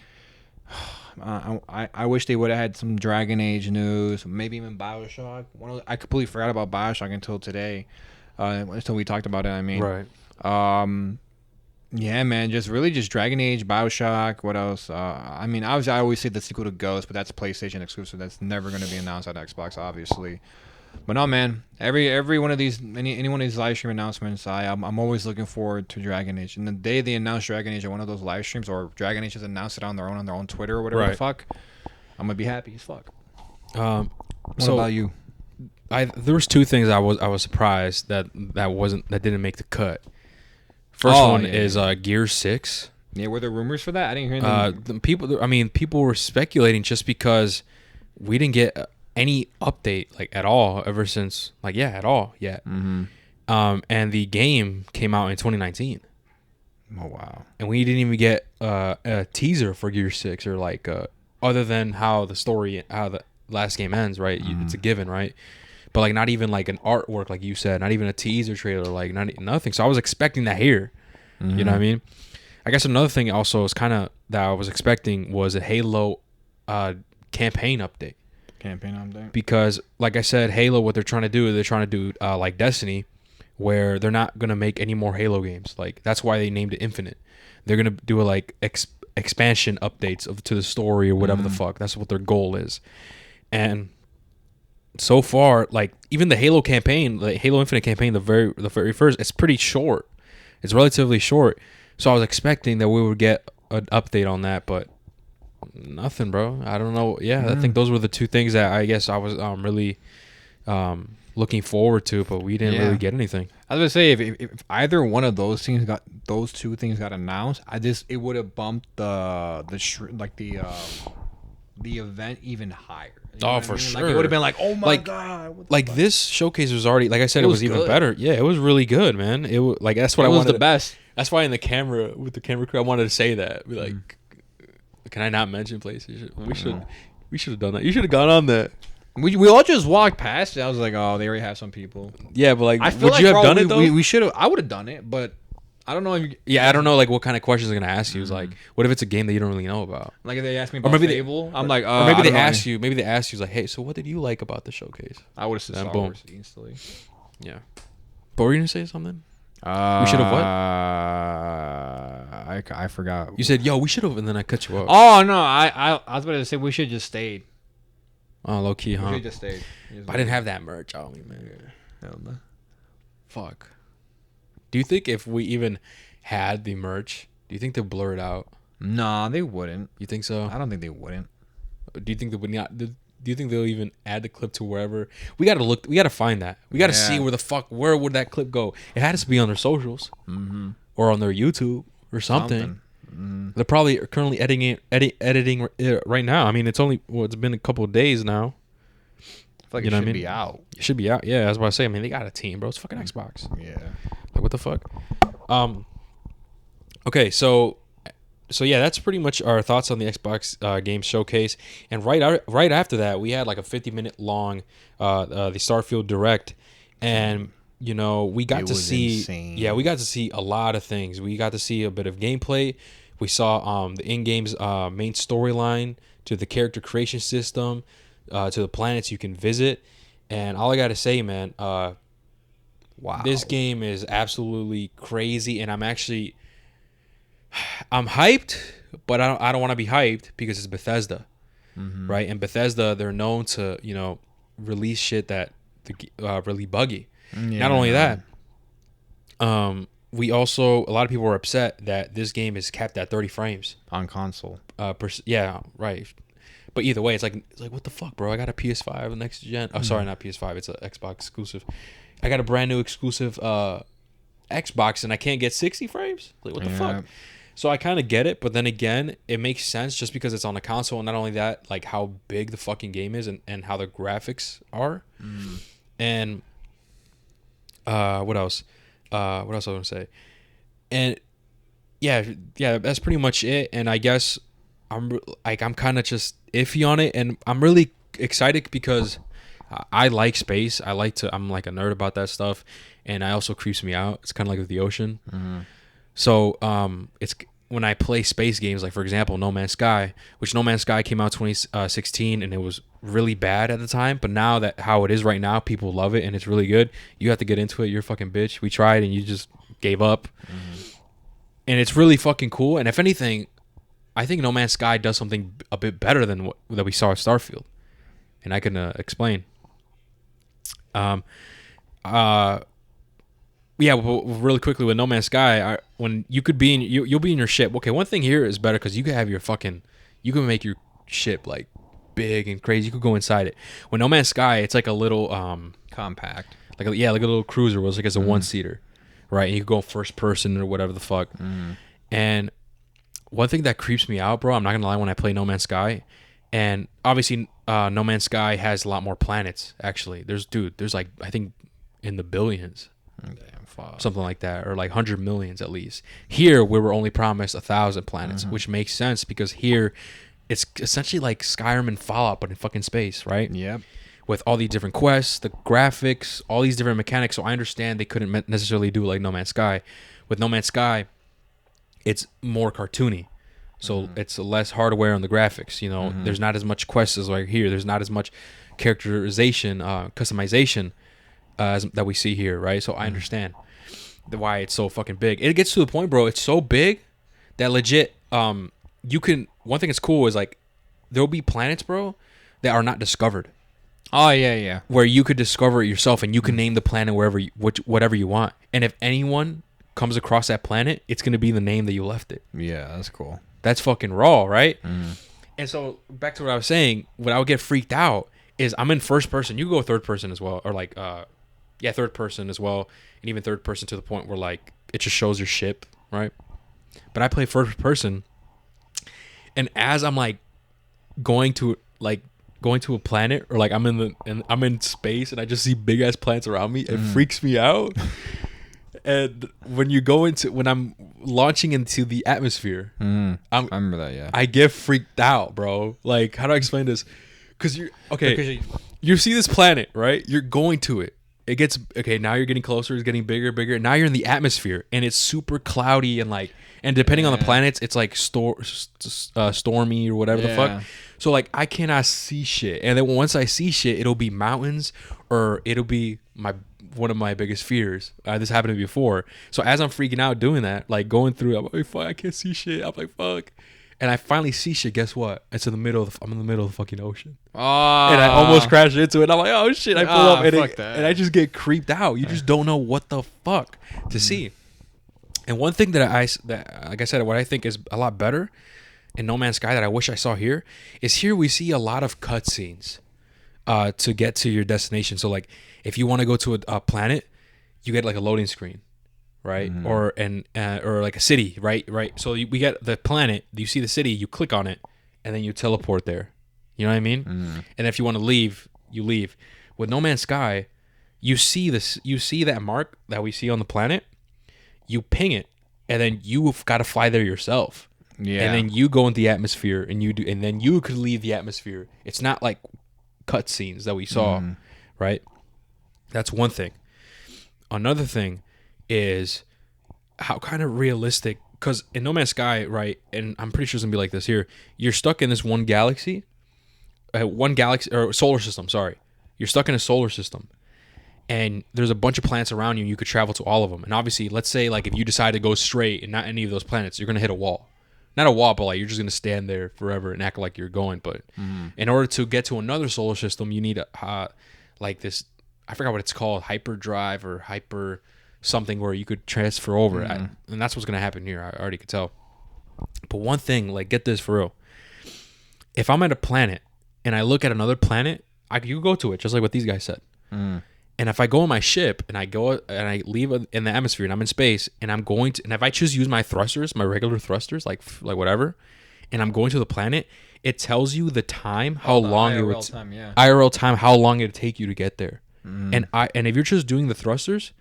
I wish they would have had some Dragon Age news, maybe even BioShock. I completely forgot about BioShock until today, until we talked about it. I mean, right? Yeah, man, just Dragon Age, BioShock. What else? I mean, obviously, I always say the sequel to Ghost, but that's PlayStation exclusive. That's never going to be announced on Xbox, obviously. But no, man, every one of these, any one of these live stream announcements, I'm always looking forward to Dragon Age. And the day they announce Dragon Age at one of those live streams, or Dragon Age has announced it on their own Twitter or whatever the fuck, I'm gonna be happy as fuck. What about you? there was two things I was surprised that didn't make the cut. First one is Gear 6. Yeah, were there rumors for that? I didn't hear them. People were speculating just because we didn't get any update like at all ever since at all yet. Mm-hmm. And the game came out in 2019. Oh wow! And we didn't even get a teaser for Gear 6 or like other than how the last game ends, right? It's a given, right? But like not even like an artwork, like you said, not even a teaser trailer, like nothing. So I was expecting that here. Mm-hmm. You know what I mean? I guess another thing also is kind of that I was expecting was a Halo campaign update. Because like I said, Halo, what they're trying to do like Destiny, where they're not gonna make any more Halo games. Like that's why they named it Infinite. They're gonna do expansion updates to the story or whatever the fuck. That's what their goal is. And so far, like even the Halo campaign, the Halo Infinite campaign, the very first, it's pretty short. It's relatively short. So I was expecting that we would get an update on that, but nothing, bro. I don't know. Yeah, I think those were the two things that I guess I was really looking forward to, but we didn't really get anything. I was gonna say if either one of those two things got announced, it would have bumped the event even higher. You know for sure. Like, it would have been like, oh my god! Like this showcase was already, like I said, it was even better. Yeah, it was really good, man. It was like that's what I wanted. It was the best. That's why with the camera crew, I wanted to say that. Be like, can I not mention PlayStation? We should have done that. You should have gone on that. We all just walked past it. I was like, oh, they already have some people. Yeah, but like, would you have done it though? We should have. I would have done it, but I don't know. I don't know like what kind of questions they're gonna ask you. It's like, what if it's a game that you don't really know about? Like if they ask me about Fable, I'm like, or maybe they ask you. Maybe they ask you like, hey, so what did you like about the showcase? I would have said Star Wars instantly. Yeah. But were you gonna say something? We should have what? I forgot. You said, "Yo, we should have," and then I cut you off. Oh no, I was about to say we should have just stayed. Oh, low key, huh? We should have just stayed. But I didn't have that merch on me, man. Hell no. Fuck. Do you think if we even had the merch, do you think they'll blur it out? Nah, they wouldn't. You think so? I don't think they wouldn't. Do you think they would not? Do you think they'll even add the clip to wherever? We gotta look. We gotta find that. We gotta see where would that clip go? It has to be on their socials, or on their YouTube or something. They're probably currently editing it right now. I mean, it's been a couple of days now. I feel like it should be out. It should be out. Yeah, that's what I say. I mean, they got a team, bro. It's fucking Xbox. Yeah. Like, what the fuck? Okay, so yeah, that's pretty much our thoughts on the Xbox game showcase. And right after that, we had like a 50-minute long the Starfield Direct, and we got to see insane. Yeah, we got to see a lot of things. We got to see a bit of gameplay. We saw the in-game's main storyline, to the character creation system, to the planets you can visit. And all I got to say, man, wow, this game is absolutely crazy, and I'm hyped, but I don't want to be hyped because it's Bethesda, right? And Bethesda, they're known to release shit that really buggy. Yeah. Not only that, a lot of people were upset that this game is capped at 30 frames on console. Yeah, right. But either way, it's like what the fuck, bro? I got a PS5 next gen. Oh, sorry, not PS5. It's an Xbox exclusive. I got a brand new exclusive Xbox, and I can't get 60 frames. Like, what the fuck? So I kind of get it, but then again, it makes sense just because it's on a console, and not only that, like how big the fucking game is and how the graphics are. And what else? What else I want to say? And yeah, that's pretty much it. And I guess I'm kind of just iffy on it, and I'm really excited because I like space. I'm like a nerd about that stuff, and I also creeps me out. It's kind of like with the ocean. So it's when I play space games, like for example, No Man's Sky, which No Man's Sky came out 2016, and it was really bad at the time. But now that how it is right now, people love it, and it's really good. You have to get into it. You're a fucking bitch. We tried, and you just gave up. And it's really fucking cool. And if anything, I think No Man's Sky does something a bit better than that we saw at Starfield, and I can explain. Yeah, well, really quickly with No Man's Sky, when you could be you'll be in your ship. Okay, one thing here is better because you can have you can make your ship like big and crazy. You could go inside it. When No Man's Sky, it's like a little compact. like a little cruiser. It was like it's a one-seater, right? And you could go first person or whatever the fuck. And one thing that creeps me out, bro, I'm not gonna lie, when I play No Man's Sky, and obviously No Man's Sky has a lot more planets. Actually, there's like, I think in the billions. Damn, fuck. Something like that, or like 100 millions at least. Here we were only promised 1,000 planets, which makes sense because here it's essentially like Skyrim and Fallout, but in fucking space, right? Yep. With all these different quests, the graphics, all these different mechanics. So I understand they couldn't necessarily do like No Man's Sky. With No Man's Sky, it's more cartoony, so it's less hardware on the graphics. You know, there's not as much quests as like here. There's not as much characterization, customization as that we see here, right? So I understand why it's so fucking big. It gets to the point, bro. It's so big that legit, you can. One thing that's cool is like there'll be planets, bro, that are not discovered. Oh yeah. Where you could discover it yourself, and you can name the planet whatever you want. And if anyone comes across that planet, it's gonna be the name that you left it. Yeah, that's cool. That's fucking raw, right? And so back to what I was saying, what I would get freaked out is I'm in first person. You go third person as well, or like third person as well, and even third person to the point where like it just shows your ship, right? But I play first person, and as I'm like going to a planet, or like I'm in space and I just see big ass planets around me, it freaks me out. And when I'm launching into the atmosphere, I remember that. Yeah, I get freaked out, bro. Like, how do I explain this? Because you see this planet, right? You're going to it. It gets now you're getting closer. It's getting bigger. Now you're in the atmosphere, and it's super cloudy and depending on the planets, it's like stormy or whatever the fuck. So like I cannot see shit, and then once I see shit, it'll be mountains, or it'll be one of my biggest fears. This happened to me before. So as I'm freaking out doing that, like going through, I'm like, fuck, I can't see shit. I'm like, fuck. And I finally see shit. Guess what? I'm in the middle of the fucking ocean. Oh. And I almost crashed into it. I'm like, oh shit. I pull up and I just get creeped out. You just don't know what the fuck to see. And one thing that like I said, what I think is a lot better in No Man's Sky that I wish I saw here is here we see a lot of cutscenes to get to your destination. So like if you want to go to a planet, you get like a loading screen, right? Or like a city, right? So we get the planet, you see the city, you click on it, and then you teleport there. You know what I mean? And if you want to leave, you leave. With No Man's Sky, you see that mark that we see on the planet, you ping it, and then you've got to fly there yourself. Yeah. And then you go in the atmosphere, and then you could leave the atmosphere. It's not like cutscenes that we saw, right? That's one thing. Another thing is how kind of realistic, because in No Man's Sky, right, and I'm pretty sure it's gonna be like this here, you're stuck in this one galaxy or solar system, sorry. You're stuck in a solar system, and there's a bunch of planets around you, and you could travel to all of them. And obviously, let's say like if you decide to go straight and not any of those planets, you're gonna hit a wall. Not a wall, but like you're just gonna stand there forever and act like you're going. But in order to get to another solar system, you need like this, I forgot what it's called, hyperdrive or hyper something, where you could transfer over. And that's what's gonna happen here. I already could tell. But one thing, like, get this for real. If I'm at a planet and I look at another planet, you go to it just like what these guys said. And if I go on my ship and I go and I leave in the atmosphere and I'm in space and I'm going to, and if I choose to use my thrusters, my regular thrusters, like whatever, and I'm going to the planet, it tells you the time, how long it would IRL time, how long it would take you to get there. And if you're just doing the thrusters,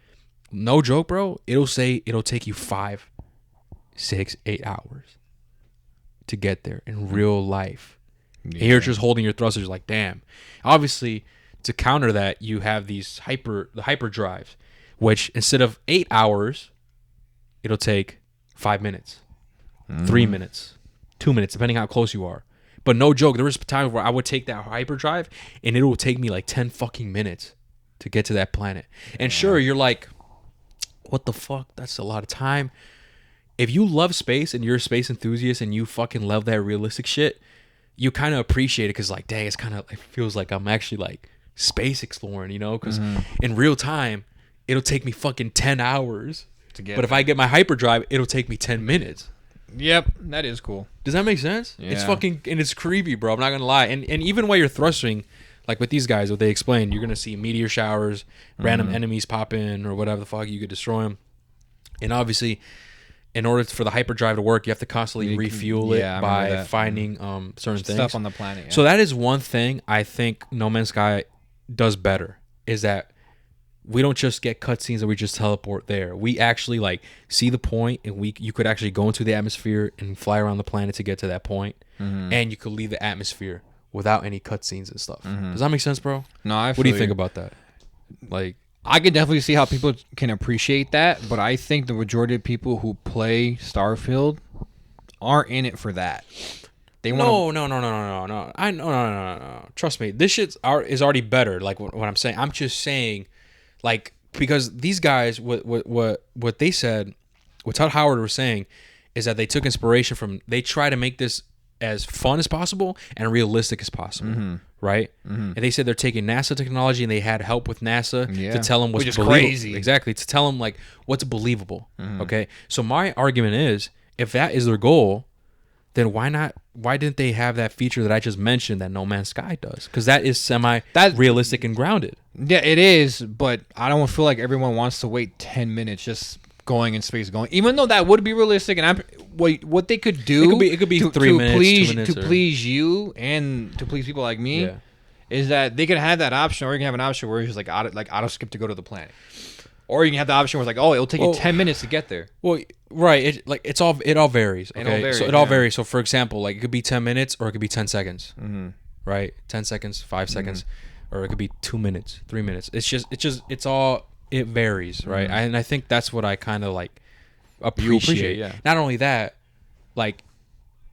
no joke, bro, it'll say it'll take you 5, 6, 8 hours to get there in real life. Yeah. And you're just holding your thrusters like, damn. Obviously, to counter that, you have these hyperdrives, which instead of 8 hours, it'll take 5 minutes, 3 minutes, 2 minutes, depending how close you are. But no joke, there was times where I would take that hyperdrive and it will take me like 10 fucking minutes to get to that planet. And sure, you're like, what the fuck? That's a lot of time. If you love space and you're a space enthusiast and you fucking love that realistic shit, you kind of appreciate it because, like, dang, it's kind of like feels like I'm actually like space exploring, you know? Because in real time, it'll take me fucking 10 hours to get. But if I get my hyperdrive, it'll take me 10 minutes. Yep, that is cool. Does that make sense? Yeah. It's fucking, and it's creepy, bro. I'm not gonna lie. And even while you're thrusting, like with these guys, what they explain, you're gonna see meteor showers, random enemies pop in, or whatever the fuck. You could destroy them, and obviously, in order for the hyperdrive to work, you have to constantly refuel it by finding certain things, stuff on the planet. Yeah. So that is one thing I think No Man's Sky does better, is that we don't just get cutscenes and we just teleport there. We actually like see the point, and you could actually go into the atmosphere and fly around the planet to get to that point, and you could leave the atmosphere without any cutscenes and stuff. Does that make sense, bro? No, I feel what do you think about that? Like, I can definitely see how people can appreciate that, but I think the majority of people who play Starfield aren't in it for that. They want no. Trust me, this shit is already better. Like what I'm saying, I'm just saying, like, because these guys, what they said, what Todd Howard was saying, is that they took inspiration from. They try to make this as fun as possible and realistic as possible, right? And they said they're taking NASA technology, and they had help with NASA to tell them what's believable. Crazy. Exactly, to tell them like what's believable. Okay, so my argument is, if that is their goal, then why didn't they have that feature that I just mentioned that No Man's Sky does? Because that is realistic and grounded. Yeah, it is, but I don't feel like everyone wants to wait 10 minutes just going in space, even though that would be realistic. And what they could do, it could be 3 minutes, 2 minutes, to please you and to please people like me, is that they could have that option, or you can have an option where it's just like auto skip to go to the planet. Or you can have the option where it's like, oh, it'll take you 10 minutes to get there. Well, right. It all varies. Okay, so it all varies. So for example, like it could be 10 minutes or it could be 10 seconds. Right, 10 seconds, 5 seconds, or it could be 2 minutes, 3 minutes. It varies, right? And I think that's what I kind of like appreciate. Not only that, like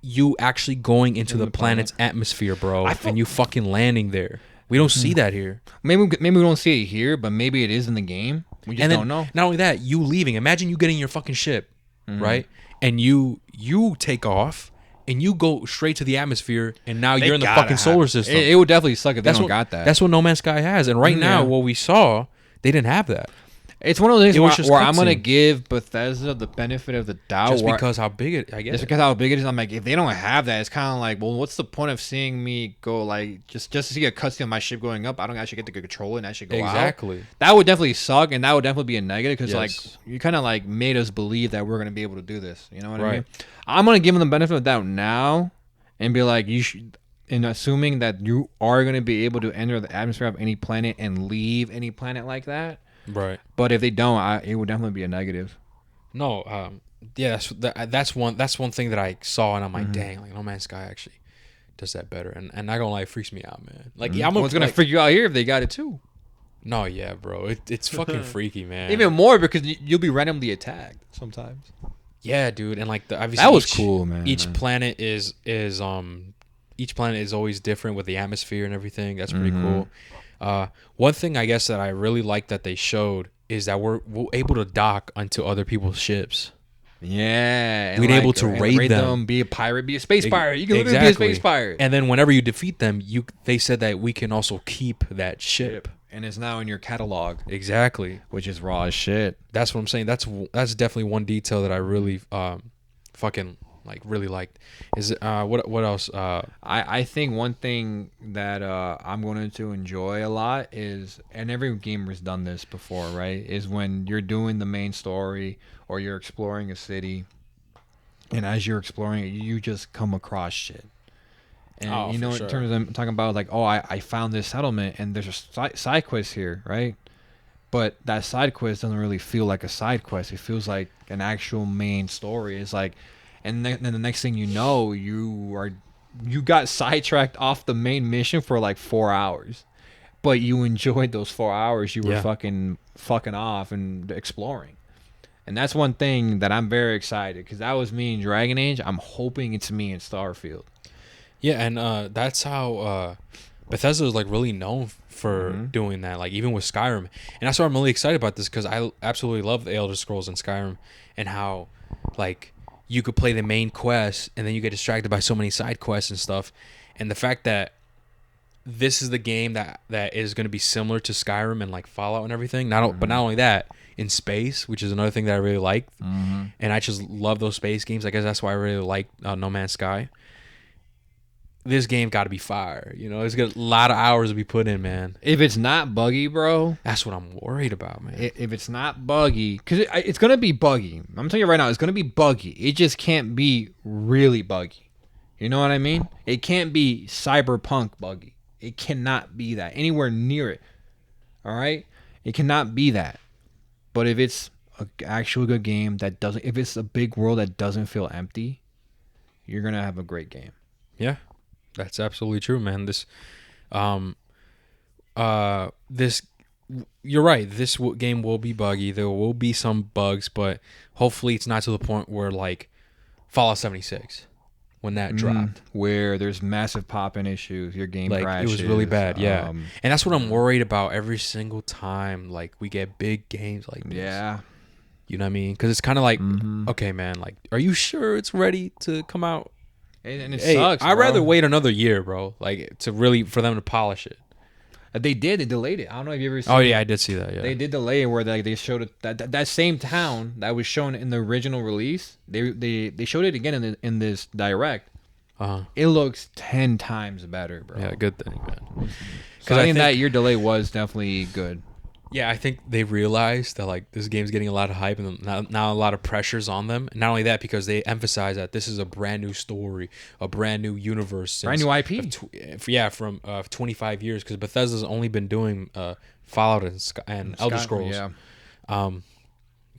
you actually going into the planet's atmosphere, bro, and you fucking landing there. We don't see that here. Maybe we don't see it here, but maybe it is in the game. We just don't know. Not only that, you leaving. Imagine you getting your fucking ship, right? And you take off and you go straight to the atmosphere, and now you're in the fucking solar system. It would definitely suck if they don't got that. That's what No Man's Sky has. And right now, what we saw, they didn't have that. It's one of those things where I'm going to give Bethesda the benefit of the doubt. Just because how big it, I guess. Just because how big it is. I'm like, if they don't have that, it's kind of like, well, what's the point of seeing me go, like, just to see a cutscene of my ship going up? I don't actually get to control it and actually go out. Exactly. That would definitely suck, and that would definitely be a negative, because, like, you kind of, like, made us believe that we're going to be able to do this. You know what I mean? I'm going to give them the benefit of the doubt now and be like, you should, in assuming that you are going to be able to enter the atmosphere of any planet and leave any planet like that. Right. But if they don't, it would definitely be a negative. No, that's one thing that I saw, and I'm like, dang, like No Man's Sky actually does that better, and not gonna lie, it freaks me out, man. Like, it's gonna freak you out here if they got it too. No, yeah, bro, it's fucking freaky, man. Even more because you'll be randomly attacked sometimes. Yeah, dude, and like obviously that was cool, man. Each planet is always different with the atmosphere and everything. That's pretty cool. One thing I guess that I really like that they showed is that we're able to dock onto other people's ships. Yeah, and we're able to raid them, be a pirate, be a space pirate. You can literally be a space pirate. And then whenever you defeat them, they said that we can also keep that ship, and it's now in your catalog. Exactly, which is raw as shit. That's what I'm saying. That's definitely one detail that I really fucking like really liked. Is what else? I think one thing that I'm going to enjoy a lot is, and every gamer's done this before, right? Is when you're doing the main story or you're exploring a city, and as you're exploring it, you just come across shit. And in terms of talking about like, oh, I found this settlement and there's a side quest here, right? But that side quest doesn't really feel like a side quest. It feels like an actual main story. It's like, and then the next thing you know, you got sidetracked off the main mission for like 4 hours, but you enjoyed those 4 hours. You were fucking off and exploring. And that's one thing that I'm very excited, because that was me in Dragon Age. I'm hoping it's me in Starfield. Yeah, and that's how Bethesda is like really known for doing that, like even with Skyrim. And that's why I'm really excited about this, because I absolutely love the Elder Scrolls in Skyrim, and how like you could play the main quest and then you get distracted by so many side quests and stuff. And the fact that this is the game that is going to be similar to Skyrim and like Fallout and everything. But not only that, in space, which is another thing that I really like, and I just love those space games. I guess that's why I really like No Man's Sky. This game got to be fire. You know, it's got a lot of hours to be put in, man. If it's not buggy, bro, that's what I'm worried about, man. If it's not buggy, because it's gonna be buggy. I'm telling you right now, it's gonna be buggy. It just can't be really buggy. You know what I mean? It can't be cyberpunk buggy. It cannot be that anywhere near it. All right, it cannot be that. But if it's an actual good game that doesn't, if it's a big world that doesn't feel empty, you're gonna have a great game. Yeah. That's absolutely true, man. This, you're right. This game will be buggy. There will be some bugs, but hopefully it's not to the point where like Fallout 76 when that dropped, where there's massive popping issues. Your game like crashes. It was really bad, yeah. And that's what I'm worried about every single time. Like we get big games like this. Yeah. You know what I mean? Because it's kind of like, okay, man. Like, are you sure it's ready to come out? And it sucks. I'd rather wait another year, bro. Like to really for them to polish it. They did. They delayed it. I don't know if you ever seen. Oh yeah, I did see that. Yeah, they did delay it where they showed it, that same town that was shown in the original release. They showed it again in this direct. It looks 10 times better, bro. Yeah, good thing, man. Because I think that year delay was definitely good. Yeah, I think they realized that like this game's getting a lot of hype and now a lot of pressures on them. And not only that, because they emphasize that this is a brand new story, a brand new universe, brand new IP. From 25 years. Because Bethesda's only been doing Fallout and Elder Scrolls. Yeah.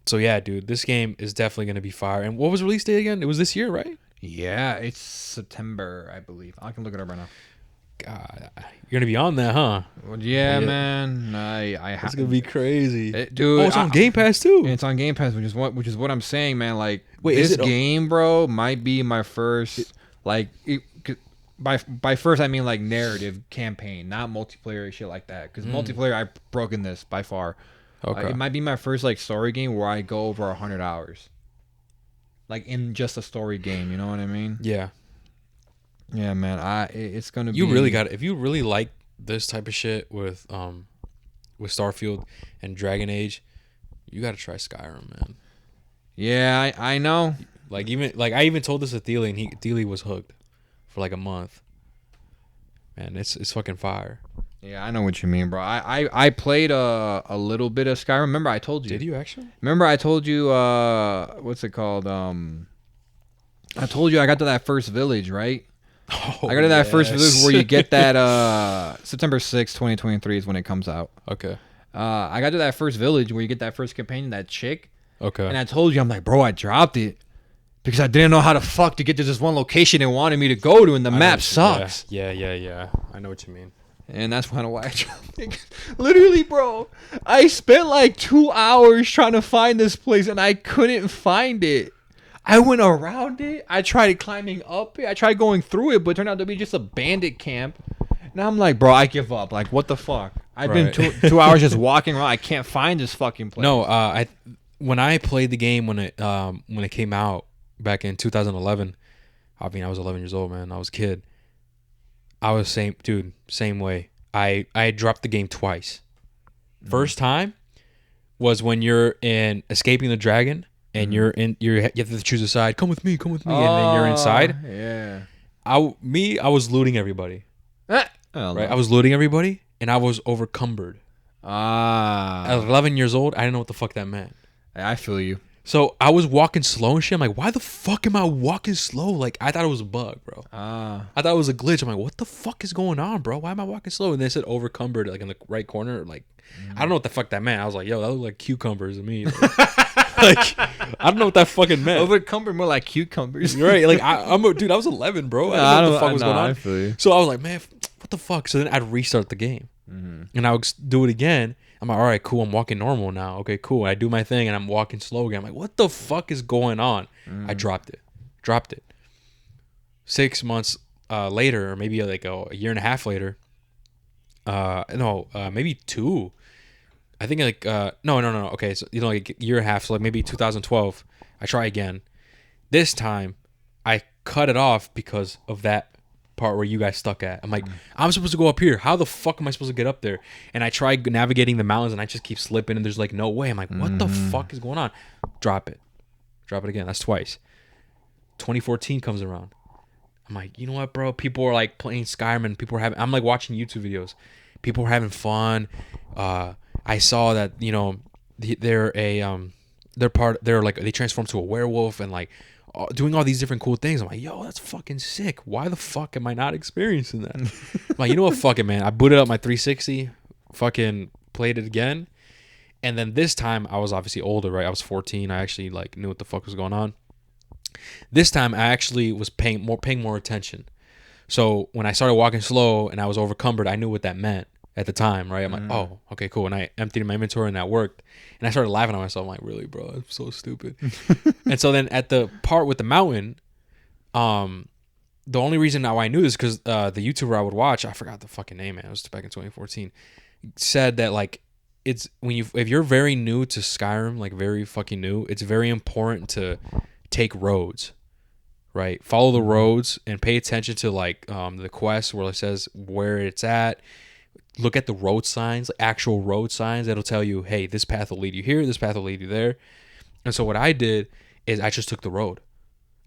So yeah, dude, this game is definitely gonna be fire. And what was release date again? It was this year, right? Yeah, it's September, I believe. I can look it up right now. God, you're gonna be on that, huh? Well, yeah, man. It's gonna be crazy, dude. Oh, it's on Game Pass too. It's on Game Pass, which is what I'm saying, man. Like, wait, this game, bro, might be my first. By first, I mean like narrative campaign, not multiplayer shit like that. Because multiplayer, I've broken this by far. Okay, it might be my first like story game where I go over 100 hours, like in just a story game. You know what I mean? Yeah. Yeah, man. It's gonna be. You really got it. If you really like this type of shit with Starfield and Dragon Age, you got to try Skyrim, man. Yeah, I know. I even told this to Thiele, and Thiele was hooked for like a month. Man, it's fucking fire. Yeah, I know what you mean, bro. I played a little bit of Skyrim. Remember I told you? Did you actually? Remember I told you what's it called? I told you I got to that first village, right? Oh, I got to that first village where you get that September 6th, 2023 is when it comes out. Okay. I got to that first village where you get that first companion, that chick. Okay. And I told you, I'm like, bro, I dropped it because I didn't know how the fuck to get to this one location they wanted me to go to, and the map sucks. Yeah. I know what you mean. And that's kind of why I dropped it. Literally, bro, I spent like 2 hours trying to find this place, and I couldn't find it. I went around it. I tried climbing up it. I tried going through it, but it turned out to be just a bandit camp. Now I'm like, bro, I give up. Like, what the fuck? I've been 2 hours just walking around. I can't find this fucking place. No, when I played the game when it came out back in 2011, I mean I was 11 years old, man. I was a kid. I was same way. I dropped the game twice. First time was when you're in escaping the dragon. And you have to choose a side. Come with me, and then you're inside. Yeah. I was looting everybody. Right, I was looting everybody, and I was overcumbered. At 11 years old, I didn't know what the fuck that meant. I feel you. So I was walking slow and shit. I'm like, why the fuck am I walking slow? Like I thought it was a bug, bro. I thought it was a glitch. I'm like, what the fuck is going on, bro? Why am I walking slow? And they said overcumbered, like in the right corner. Like I don't know what the fuck that meant. I was like, yo, that looked like cucumbers to me. Like, I don't know what that fucking meant. Overcumbered more like cucumbers. Right. Like, I was 11, bro. I don't know what the fuck was going on. I feel you. So I was like, man, what the fuck? So then I'd restart the game. And I would do it again. I'm like, all right, cool. I'm walking normal now. Okay, cool. I do my thing, and I'm walking slow again. I'm like, what the fuck is going on? I dropped it. 6 months later, or maybe like a year and a half later. Maybe 2. I think like no. Okay, so like a year and a half, so like maybe 2012. I try again. This time, I cut it off because of that part where you guys stuck at. I'm like, I'm supposed to go up here. How the fuck am I supposed to get up there? And I try navigating the mountains, and I just keep slipping, and there's like no way. I'm like, what the fuck is going on? Drop it again. That's twice. 2014 comes around. I'm like, you know what, bro? People are like playing Skyrim, and people are having. I'm like watching YouTube videos. People are having fun. I saw that, you know, they're like they transform to a werewolf and like doing all these different cool things. I'm like, yo, that's fucking sick. Why the fuck am I not experiencing that? I'm like, you know what, fuck it, man. I booted up my 360, fucking played it again, and then this time I was obviously older, right? I was 14. I actually like knew what the fuck was going on. This time I actually was paying more attention. So when I started walking slow and I was overcumbered, I knew what that meant at the time, right? I'm like, oh, okay, cool. And I emptied my inventory and that worked. And I started laughing at myself. I'm like, really, bro? I'm so stupid. And so then at the part with the mountain, the only reason now I knew this because the YouTuber I would watch, I forgot the fucking name, man. It was back in 2014, said that like it's if you're very new to Skyrim, like very fucking new, it's very important to take roads, right? Follow the roads and pay attention to like the quest where it says where it's at. Look at the road signs, actual road signs that'll tell you, hey, this path will lead you here, this path will lead you there. And so what I did is I just took the road.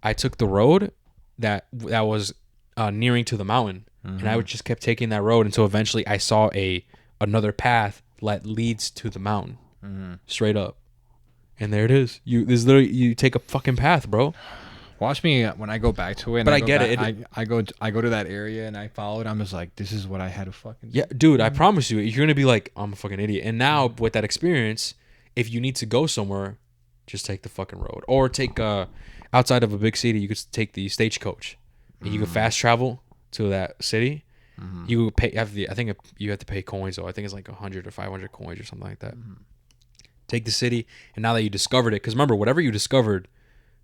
I took the road that was nearing to the mountain, and I just kept taking that road until eventually I saw another path that leads to the mountain, straight up. And there it is. You take a fucking path, bro. Watch me when I go back to it. And but I get it. I go to that area and I follow it. I'm just like, this is what I had to fucking do. Yeah, dude, I promise you, you're gonna be like, I'm a fucking idiot. And now with that experience, if you need to go somewhere, just take the fucking road, or take outside of a big city, you could take the stagecoach, and you can fast travel to that city. You pay. I think you have to pay coins though. I think it's like 100 or 500 coins or something like that. Take the city, and now that you discovered it, because remember, whatever you discovered,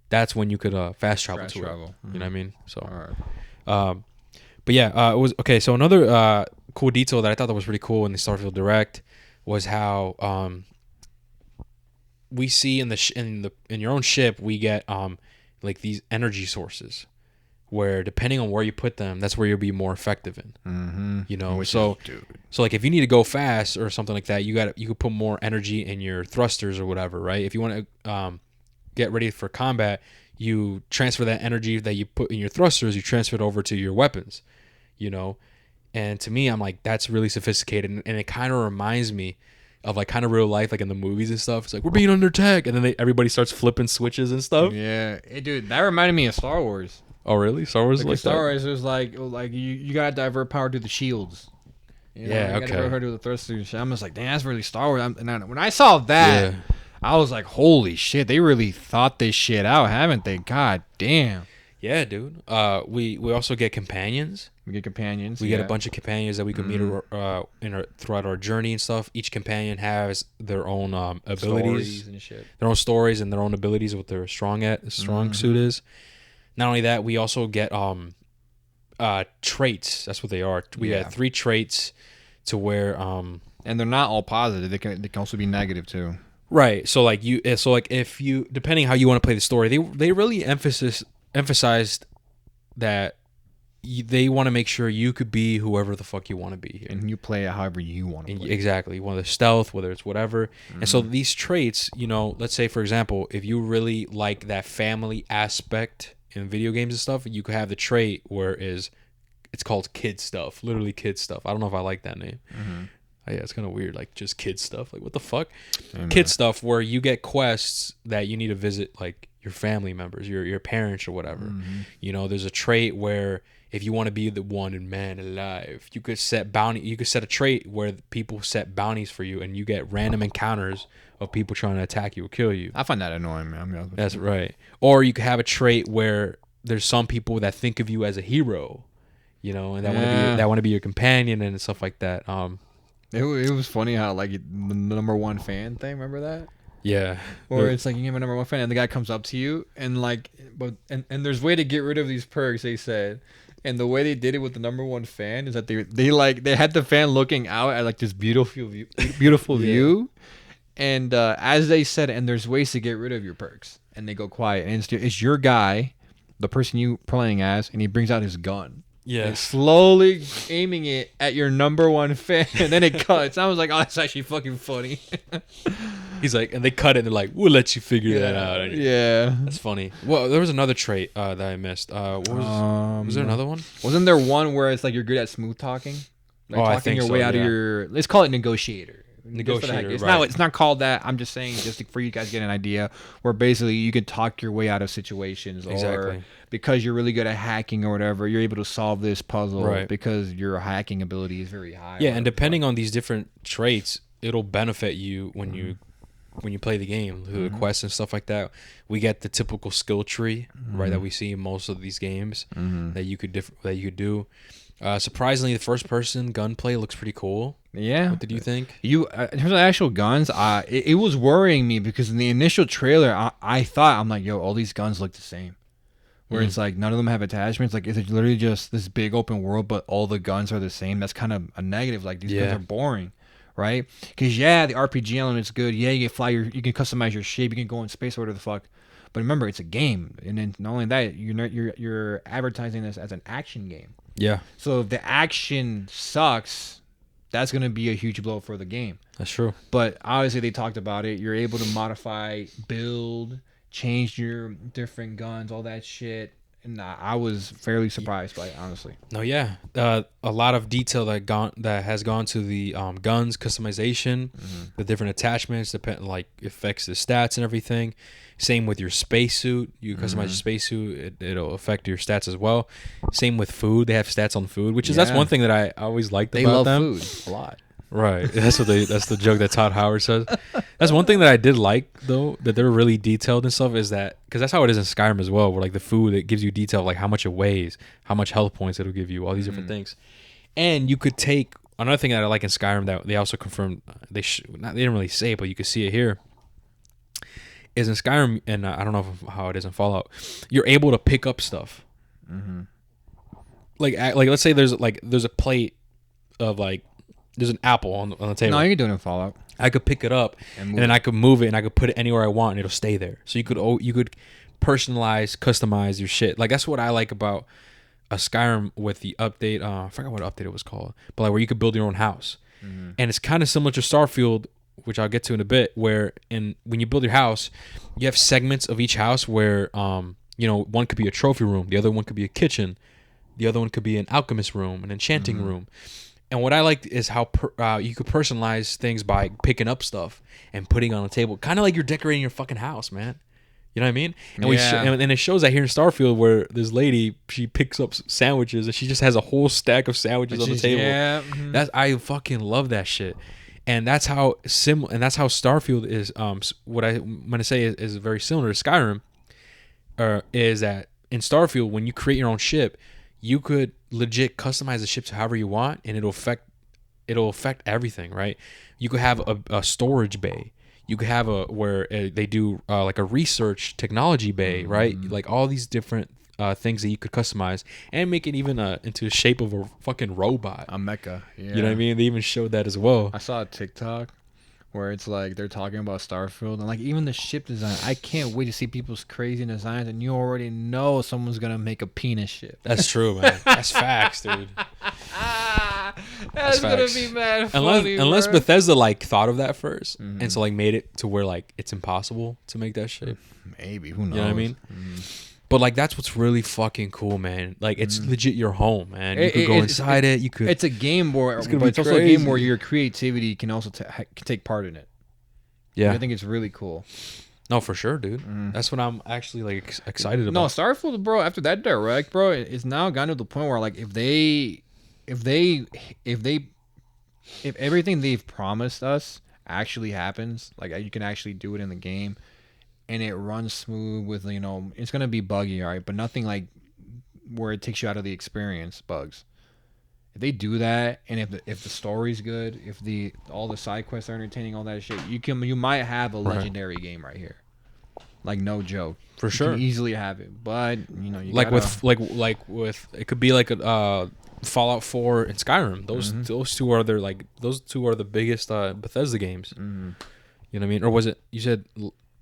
that's when you could fast travel to it. You know what I mean? So, but yeah, it was okay. So another cool detail that I thought that was pretty cool in the Starfield Direct was how we see in your own ship we get like these energy sources where depending on where you put them, that's where you'll be more effective in. You know, so like if you need to go fast or something like that, you could put more energy in your thrusters or whatever, right? If you want to get ready for combat, you transfer that energy that you put in your thrusters, you transfer it over to your weapons, you know. And to me, I'm like, that's really sophisticated, and it kind of reminds me of like kind of real life, like in the movies and stuff. It's like, we're being under attack, and then everybody starts flipping switches and stuff. Yeah, hey, dude, that reminded me of Star Wars. Oh really? Star Wars like Star Wars was like you gotta divert power to the shields. You know, yeah, you gotta divert her to the thrusters. I'm just like, damn, that's really Star Wars. When I saw that, I was like, holy shit, they really thought this shit out, haven't they? God damn. Yeah, dude. We also get companions. We get companions. We get a bunch of companions that we can meet throughout our journey and stuff. Each companion has their own abilities, and shit. Their own stories and their own abilities, what they're strong suit is. Not only that, we also get traits. That's what they are. We had 3 traits to where and they're not all positive. They can also be negative too. Right. So like if you, depending how you want to play the story, they really emphasized that they want to make sure you could be whoever the fuck you want to be here. And you play it however you want to play. Exactly. Whether it's stealth, whether it's whatever. And so these traits, you know, let's say for example, if you really like that family aspect in video games and stuff, you could have the trait where it's called kid stuff. Literally kid stuff. I don't know if I like that name. Yeah, it's kind of weird, like just kid stuff. Like, what the fuck? Kid stuff where you get quests that you need to visit, like your family members, your parents or whatever. You know, there's a trait where if you want to be the one man alive, you could set a trait where people set bounties for you, and you get random encounters of people trying to attack you or kill you. I find that annoying, man. That's right. Or you could have a trait where there's some people that think of you as a hero, you know, and that want to be your companion and stuff like that. It was funny how like the number one fan thing. Remember that? Yeah. Or it's like you have a number one fan, and the guy comes up to you, and like, and there's a way to get rid of these perks. They said, and the way they did it with the number one fan is that they had the fan looking out at like this beautiful view, and as they said, and there's ways to get rid of your perks, and they go quiet, and it's your guy, the person you playing as, and he brings out his gun. Yeah. And slowly aiming it at your number one fan, and then it cuts. I was like, oh, that's actually fucking funny. He's like, and they cut it. And they're like, we'll let you figure that out. Yeah. That's funny. Well, there was another trait that I missed. What was there another one? Wasn't there one where it's like you're good at smooth talking? Like I talking think your so, way out of yeah. your. Let's call it negotiator. Negotiator, It's right. not called that. I'm just saying, just for you guys to get an idea, where basically you can talk your way out of situations, or Exactly. because you're really good at hacking or whatever, you're able to solve this puzzle Right. because your hacking ability is very high. Yeah, and depending on these different traits, it'll benefit you when you play the game, through the quests and stuff like that. We get the typical skill tree, right, that we see in most of these games that you could do. Surprisingly, the first person gunplay looks pretty cool. Yeah. What did you think? In terms of actual guns, it was worrying me because in the initial trailer, I thought, I'm like, yo, all these guns look the same. Where it's like none of them have attachments. Like, is it literally just this big open world, but all the guns are the same? That's kind of a negative. Like, these guns are boring, right? Because the RPG element's good. Yeah, you can fly you can customize your shape. You can go in space, whatever the fuck. But remember, it's a game, and then not only that, you're advertising this as an action game. Yeah, So if the action sucks, that's going to be a huge blow for the game. that's true. But obviously they talked about it. You're able to modify, build, change your different guns, all that shit. And I was fairly surprised by it, honestly. No, yeah, a lot of detail that has gone to the guns customization, the different attachments, like affects the stats and everything. Same with your spacesuit. You customize your spacesuit, it'll affect your stats as well. Same with food. They have stats on food, which is that's one thing that I always liked about them. They love food a lot. Right. That's the joke that Todd Howard says. That's one thing that I did like though, that they're really detailed and stuff, is that because that's how it is in Skyrim as well, where like the food, it gives you detail like how much it weighs, how much health points it'll give you, all these different things. And you could take another thing that I like in Skyrim that they also confirmed, they didn't really say it, but you could see it here, is in Skyrim, and I don't know how it is in Fallout, you're able to pick up stuff. Like let's say there's a plate of like, there's an apple on the table. No, you can do it in Fallout. I could pick it up and then I could move it and I could put it anywhere I want and it'll stay there. So you could personalize, customize your shit. Like that's what I like about a Skyrim with the update. I forgot what update it was called, but like where you could build your own house. And it's kind of similar to Starfield, which I'll get to in a bit, where when you build your house, you have segments of each house where one could be a trophy room, the other one could be a kitchen, the other one could be an alchemist room, an enchanting room. And what I liked is how you could personalize things by picking up stuff and putting it on the table, kind of like you're decorating your fucking house, man. You know what I mean? And and it shows that here in Starfield, where this lady, she picks up sandwiches and she just has a whole stack of sandwiches on the table. Yeah. I fucking love that shit. And that's how Starfield is. What I'm gonna say is very similar to Skyrim. Is that in Starfield, when you create your own ship, you could legit customize the ship to however you want, and it'll affect everything, right? You could have a storage bay. You could have where they do like a research technology bay, right? Like all these different things that you could customize and make it even into the shape of a fucking robot. A mecha. Yeah. You know what I mean? They even showed that as well. I saw a TikTok where it's like they're talking about Starfield and like even the ship design. I can't wait to see people's crazy designs, and you already know someone's gonna make a penis ship. That's true, man. That's facts, dude. That's gonna be mad funny, unless bro. Bethesda like thought of that first, and so like made it to where like it's impossible to make that shape. Maybe, who knows? You know what I mean? But like that's what's really fucking cool, man. Like it's legit your home, man. You could go inside it. You could. It's a game where It's gonna be it's also a crazy. game where your creativity can also take part in it. Yeah, I think it's really cool. no, for sure, dude. That's what I'm actually like excited about. No, Starfield, bro. After that direct, bro, it's now gotten to the point where like if everything they've promised us actually happens, like you can actually do it in the game, and it runs smooth with it's gonna be buggy, all right, but nothing like where it takes you out of the experience bugs. If they do that, and if the story's good, if all the side quests are entertaining, all that shit, you might have a legendary game right here. Like no joke, for you sure. can easily have it, but you Like gotta, with it could be like a Fallout 4 and Skyrim. Those two are the biggest Bethesda games. You know what I mean? Or was it you said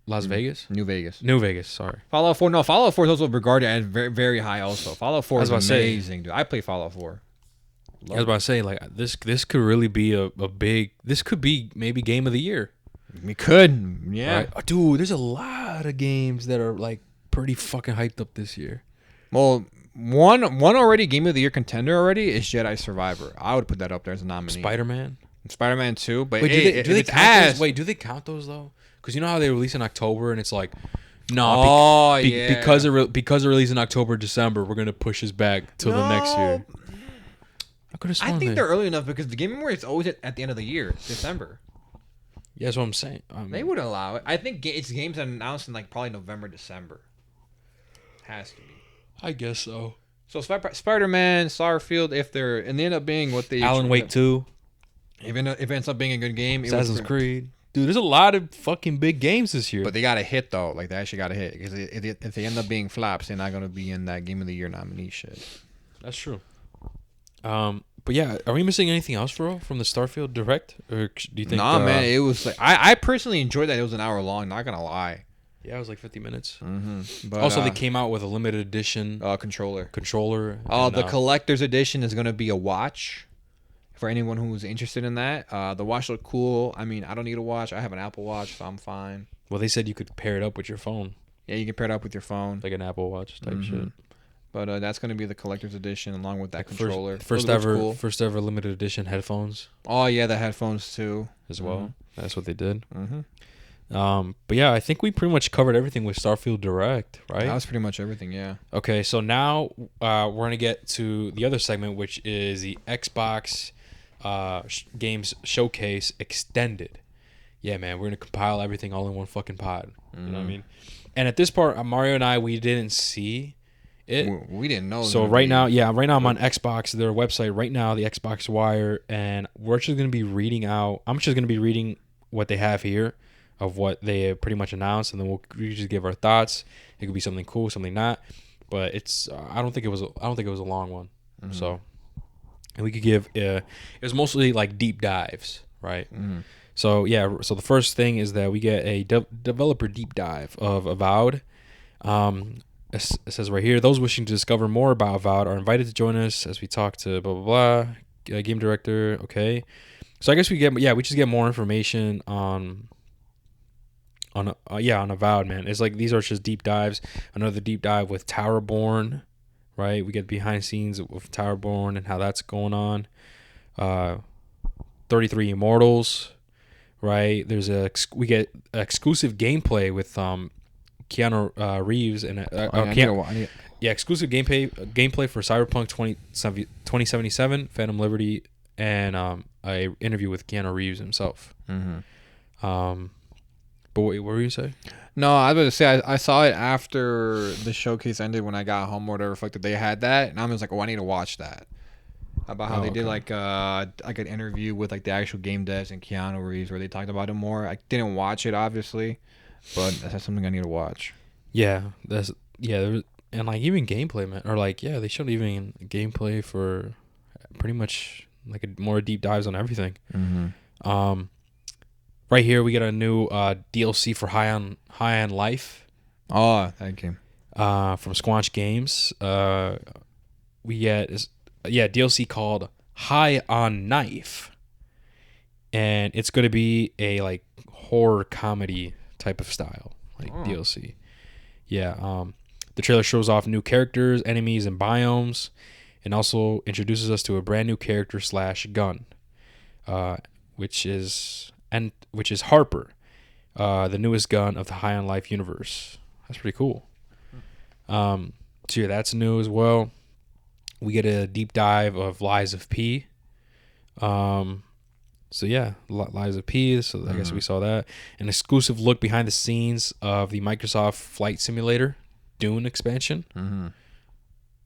Las Vegas? New Vegas. New Vegas, sorry. Fallout 4. No, Fallout 4 is also regarded as very, very high also. Fallout 4 is amazing, dude. I play Fallout 4. I was about to say, like, this could really be a big... This could be maybe game of the year. We could, yeah. Right? Oh, dude, there's a lot of games that are, like, pretty fucking hyped up this year. Well, one already game of the year contender already is Jedi Survivor. I would put that up there as a nominee. Spider-Man 2, but wait, hey, do they count those? Wait, do they count those though? Because you know how they release in October and it's like, no, because it released in October, December, we're gonna push this back till the next year. I think they're early enough because the Game Awards is always at the end of the year, December. Yeah, that's what I'm saying. They would allow it. I think it's games that are announced in like probably November, December. Has to be. I guess so. So Spider-Man, Starfield, if they end up being what they Alan Wake 2. If it ends up being a good game, Assassin's Creed. Dude, there's a lot of fucking big games this year. But they got to hit, though. Like, they actually got to hit. Because if they end up being flops, they're not going to be in that Game of the Year nominee shit. That's true. But yeah, are we missing anything else, from the Starfield Direct? Or do you think... Nah, man, it was like... I personally enjoyed that it was an hour long, not going to lie. Yeah, it was like 50 minutes. Mm-hmm. But, also, they came out with a limited edition... controller. Oh, the collector's edition is going to be a watch. For anyone who's interested in that, the watch looked cool. I mean, I don't need a watch. I have an Apple Watch, so I'm fine. Well, they said you could pair it up with your phone. Yeah, you can pair it up with your phone. Like an Apple Watch type shit. But that's going to be the collector's edition along with that controller. First ever limited edition headphones. Oh, yeah, the headphones too. As well. That's what they did. Mm-hmm. But yeah, I think we pretty much covered everything with Starfield Direct, right? That was pretty much everything, yeah. Okay, so now we're going to get to the other segment, which is the Xbox... games showcase extended. Yeah, man, we're gonna compile everything all in one fucking pod. You know what I mean? And at this part, Mario and I, we didn't see it. We didn't know. So right now I'm on Xbox, their website right now, the Xbox Wire, and we're just gonna be reading out. I'm just gonna be reading what they have here of what they pretty much announced, and then we just give our thoughts. It could be something cool, something not, but it's. I don't think it was a long one. So. And we could give it was mostly like deep dives, right? So yeah, so the first thing is that we get a developer deep dive of Avowed. It says right here, those wishing to discover more about Avowed are invited to join us as we talk to blah blah blah. Game director, okay. So I guess we just get more information on Avowed, man. It's like these are just deep dives. Another deep dive with Towerborn. Right, we get behind the scenes of Towerborn and how that's going on. 33 Immortals, right? We get exclusive gameplay with Keanu Reeves and exclusive gameplay for Cyberpunk 2077, Phantom Liberty, and a interview with Keanu Reeves himself. But what were you saying? No, I was going to say, I saw it after the showcase ended when I got home or whatever. Like, they had that, and I was like, I need to watch that. About how they did like an interview with like the actual game devs and Keanu Reeves where they talked about it more. I didn't watch it, obviously, but that's something I need to watch. Yeah, and like even gameplay, man, or like they showed even gameplay for pretty much like more deep dives on everything. Right here, we get a new DLC for High on Life. Oh, that game. From Squanch Games. We get DLC called High on Knife, and it's going to be a like horror comedy type of style, like DLC. Yeah. The trailer shows off new characters, enemies, and biomes, and also introduces us to a brand new character / gun, which is Harper, the newest gun of the High on Life universe. That's pretty cool. So yeah, that's new as well. We get a deep dive of Lies of P. So yeah, Lies of P. So I guess we saw that. An exclusive look behind the scenes of the Microsoft Flight Simulator Dune expansion.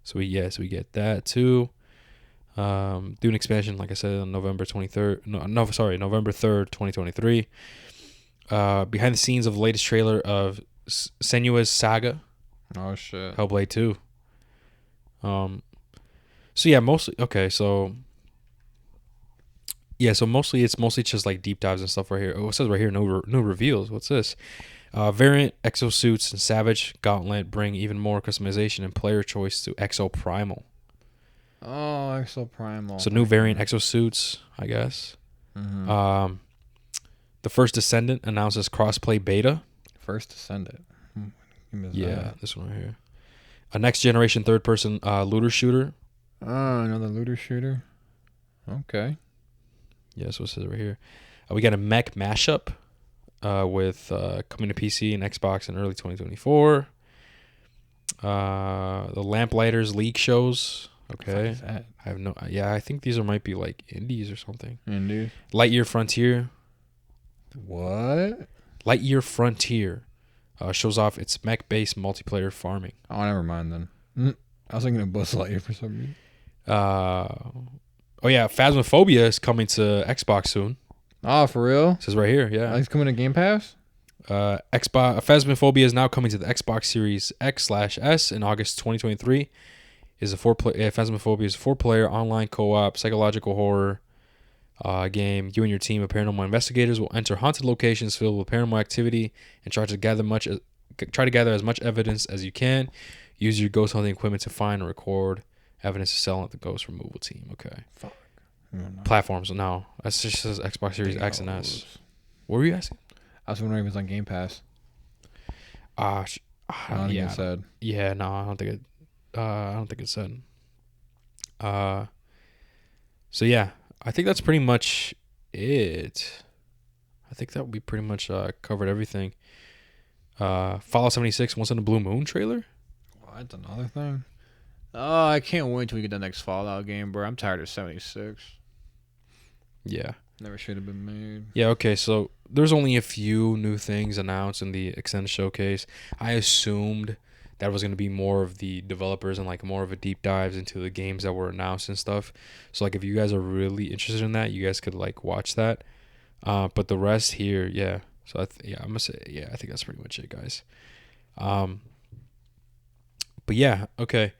So we get that too. Dune expansion, like I said, on November 3rd, 2023. Behind the scenes of the latest trailer of Senua's Saga. Oh shit. Hellblade 2. So yeah, mostly it's mostly just like deep dives and stuff right here. Oh, it says right here, no reveals. What's this? Variant exosuits and Savage Gauntlet bring even more customization and player choice to Exo Primal. Oh, Exo Primal. So new variant exosuits, I guess. Mm-hmm. The first Descendant announces crossplay beta. First Descendant. This one right here. A next generation third person looter shooter. Oh, another looter shooter. Okay. Yeah, that's what it says right here. We got a mech mashup with coming to PC and Xbox in early 2024. The Lamplighters League shows. Okay. That? I have no. Yeah, I think these might be like indies or something. Indies. Lightyear Frontier. What? Lightyear Frontier shows off its mech-based multiplayer farming. Oh, never mind then. I was thinking of Buzz Lightyear for some reason. Oh yeah, Phasmophobia is coming to Xbox soon. Oh, for real? It says right here, yeah. It's coming to Game Pass? Phasmophobia is now coming to the Xbox Series X/S in August 2023. Phasmophobia is a 4-player online co-op psychological horror game. You and your team of paranormal investigators will enter haunted locations filled with paranormal activity and try to gather as much evidence as you can. Use your ghost hunting equipment to find and record evidence to sell at the ghost removal team. Okay. Fuck. Platforms. No, that just says Xbox Series X and S. What were you asking? I was wondering if it's on Game Pass. I don't think it said. Yeah, no, I don't think it. I don't think it said. So yeah, I think that's pretty much it. I think that we pretty much covered everything. Fallout 76 Once in a Blue Moon trailer. What? Another thing? Oh, I can't wait till we get the next Fallout game, bro. I'm tired of 76. Yeah. Never should have been made. Yeah, okay, so there's only a few new things announced in the extended showcase. I assumed that was going to be more of the developers and like more of a deep dives into the games that were announced and stuff. So like if you guys are really interested in that, you guys could like watch that. But the rest here, yeah. So I'm gonna say, yeah, I think that's pretty much it, guys. But yeah, okay.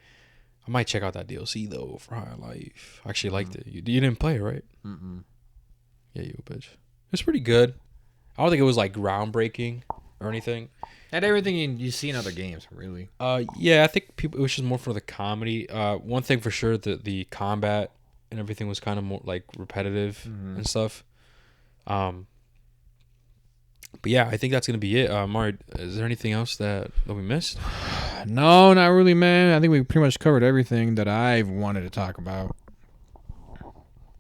I might check out that DLC though for Higher Life. I actually liked it. You didn't play it, right? Mm-mm. Yeah, you bitch. It's pretty good. I don't think it was like groundbreaking or anything. Not everything you see in other games, really. Yeah, I think it was just more for the comedy. One thing for sure, the combat and everything was kind of more like repetitive and stuff. But yeah, I think that's gonna be it. Mari, is there anything else that we missed? No, not really, man. I think we pretty much covered everything that I wanted to talk about.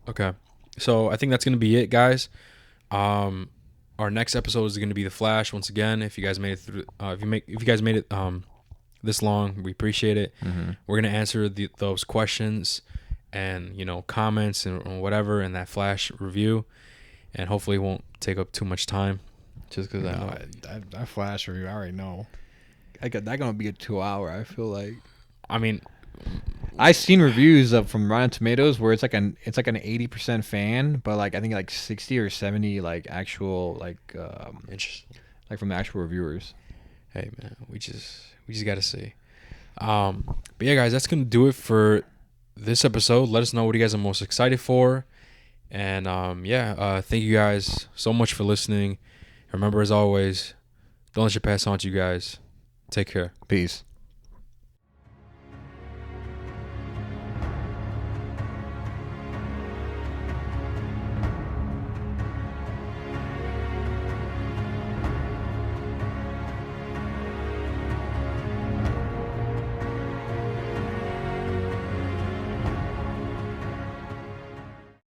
Okay, so I think that's gonna be it, guys. Our next episode is gonna be The Flash once again. If you guys made it through, if you guys made it this long, we appreciate it. We're gonna answer those questions and comments and whatever in that Flash review, and hopefully it won't take up too much time. Just because that Flash review, I already know. That gonna be a 2-hour. I feel like. I mean, I've seen reviews from Rotten Tomatoes where it's like an 80% fan, but like I think like 60 or 70 like actual interesting. Like from the actual reviewers. Hey man, we just gotta see. But yeah, guys, that's gonna do it for this episode. Let us know what you guys are most excited for, and thank you guys so much for listening. Remember, as always, don't let your past haunt you guys. Take care. Peace.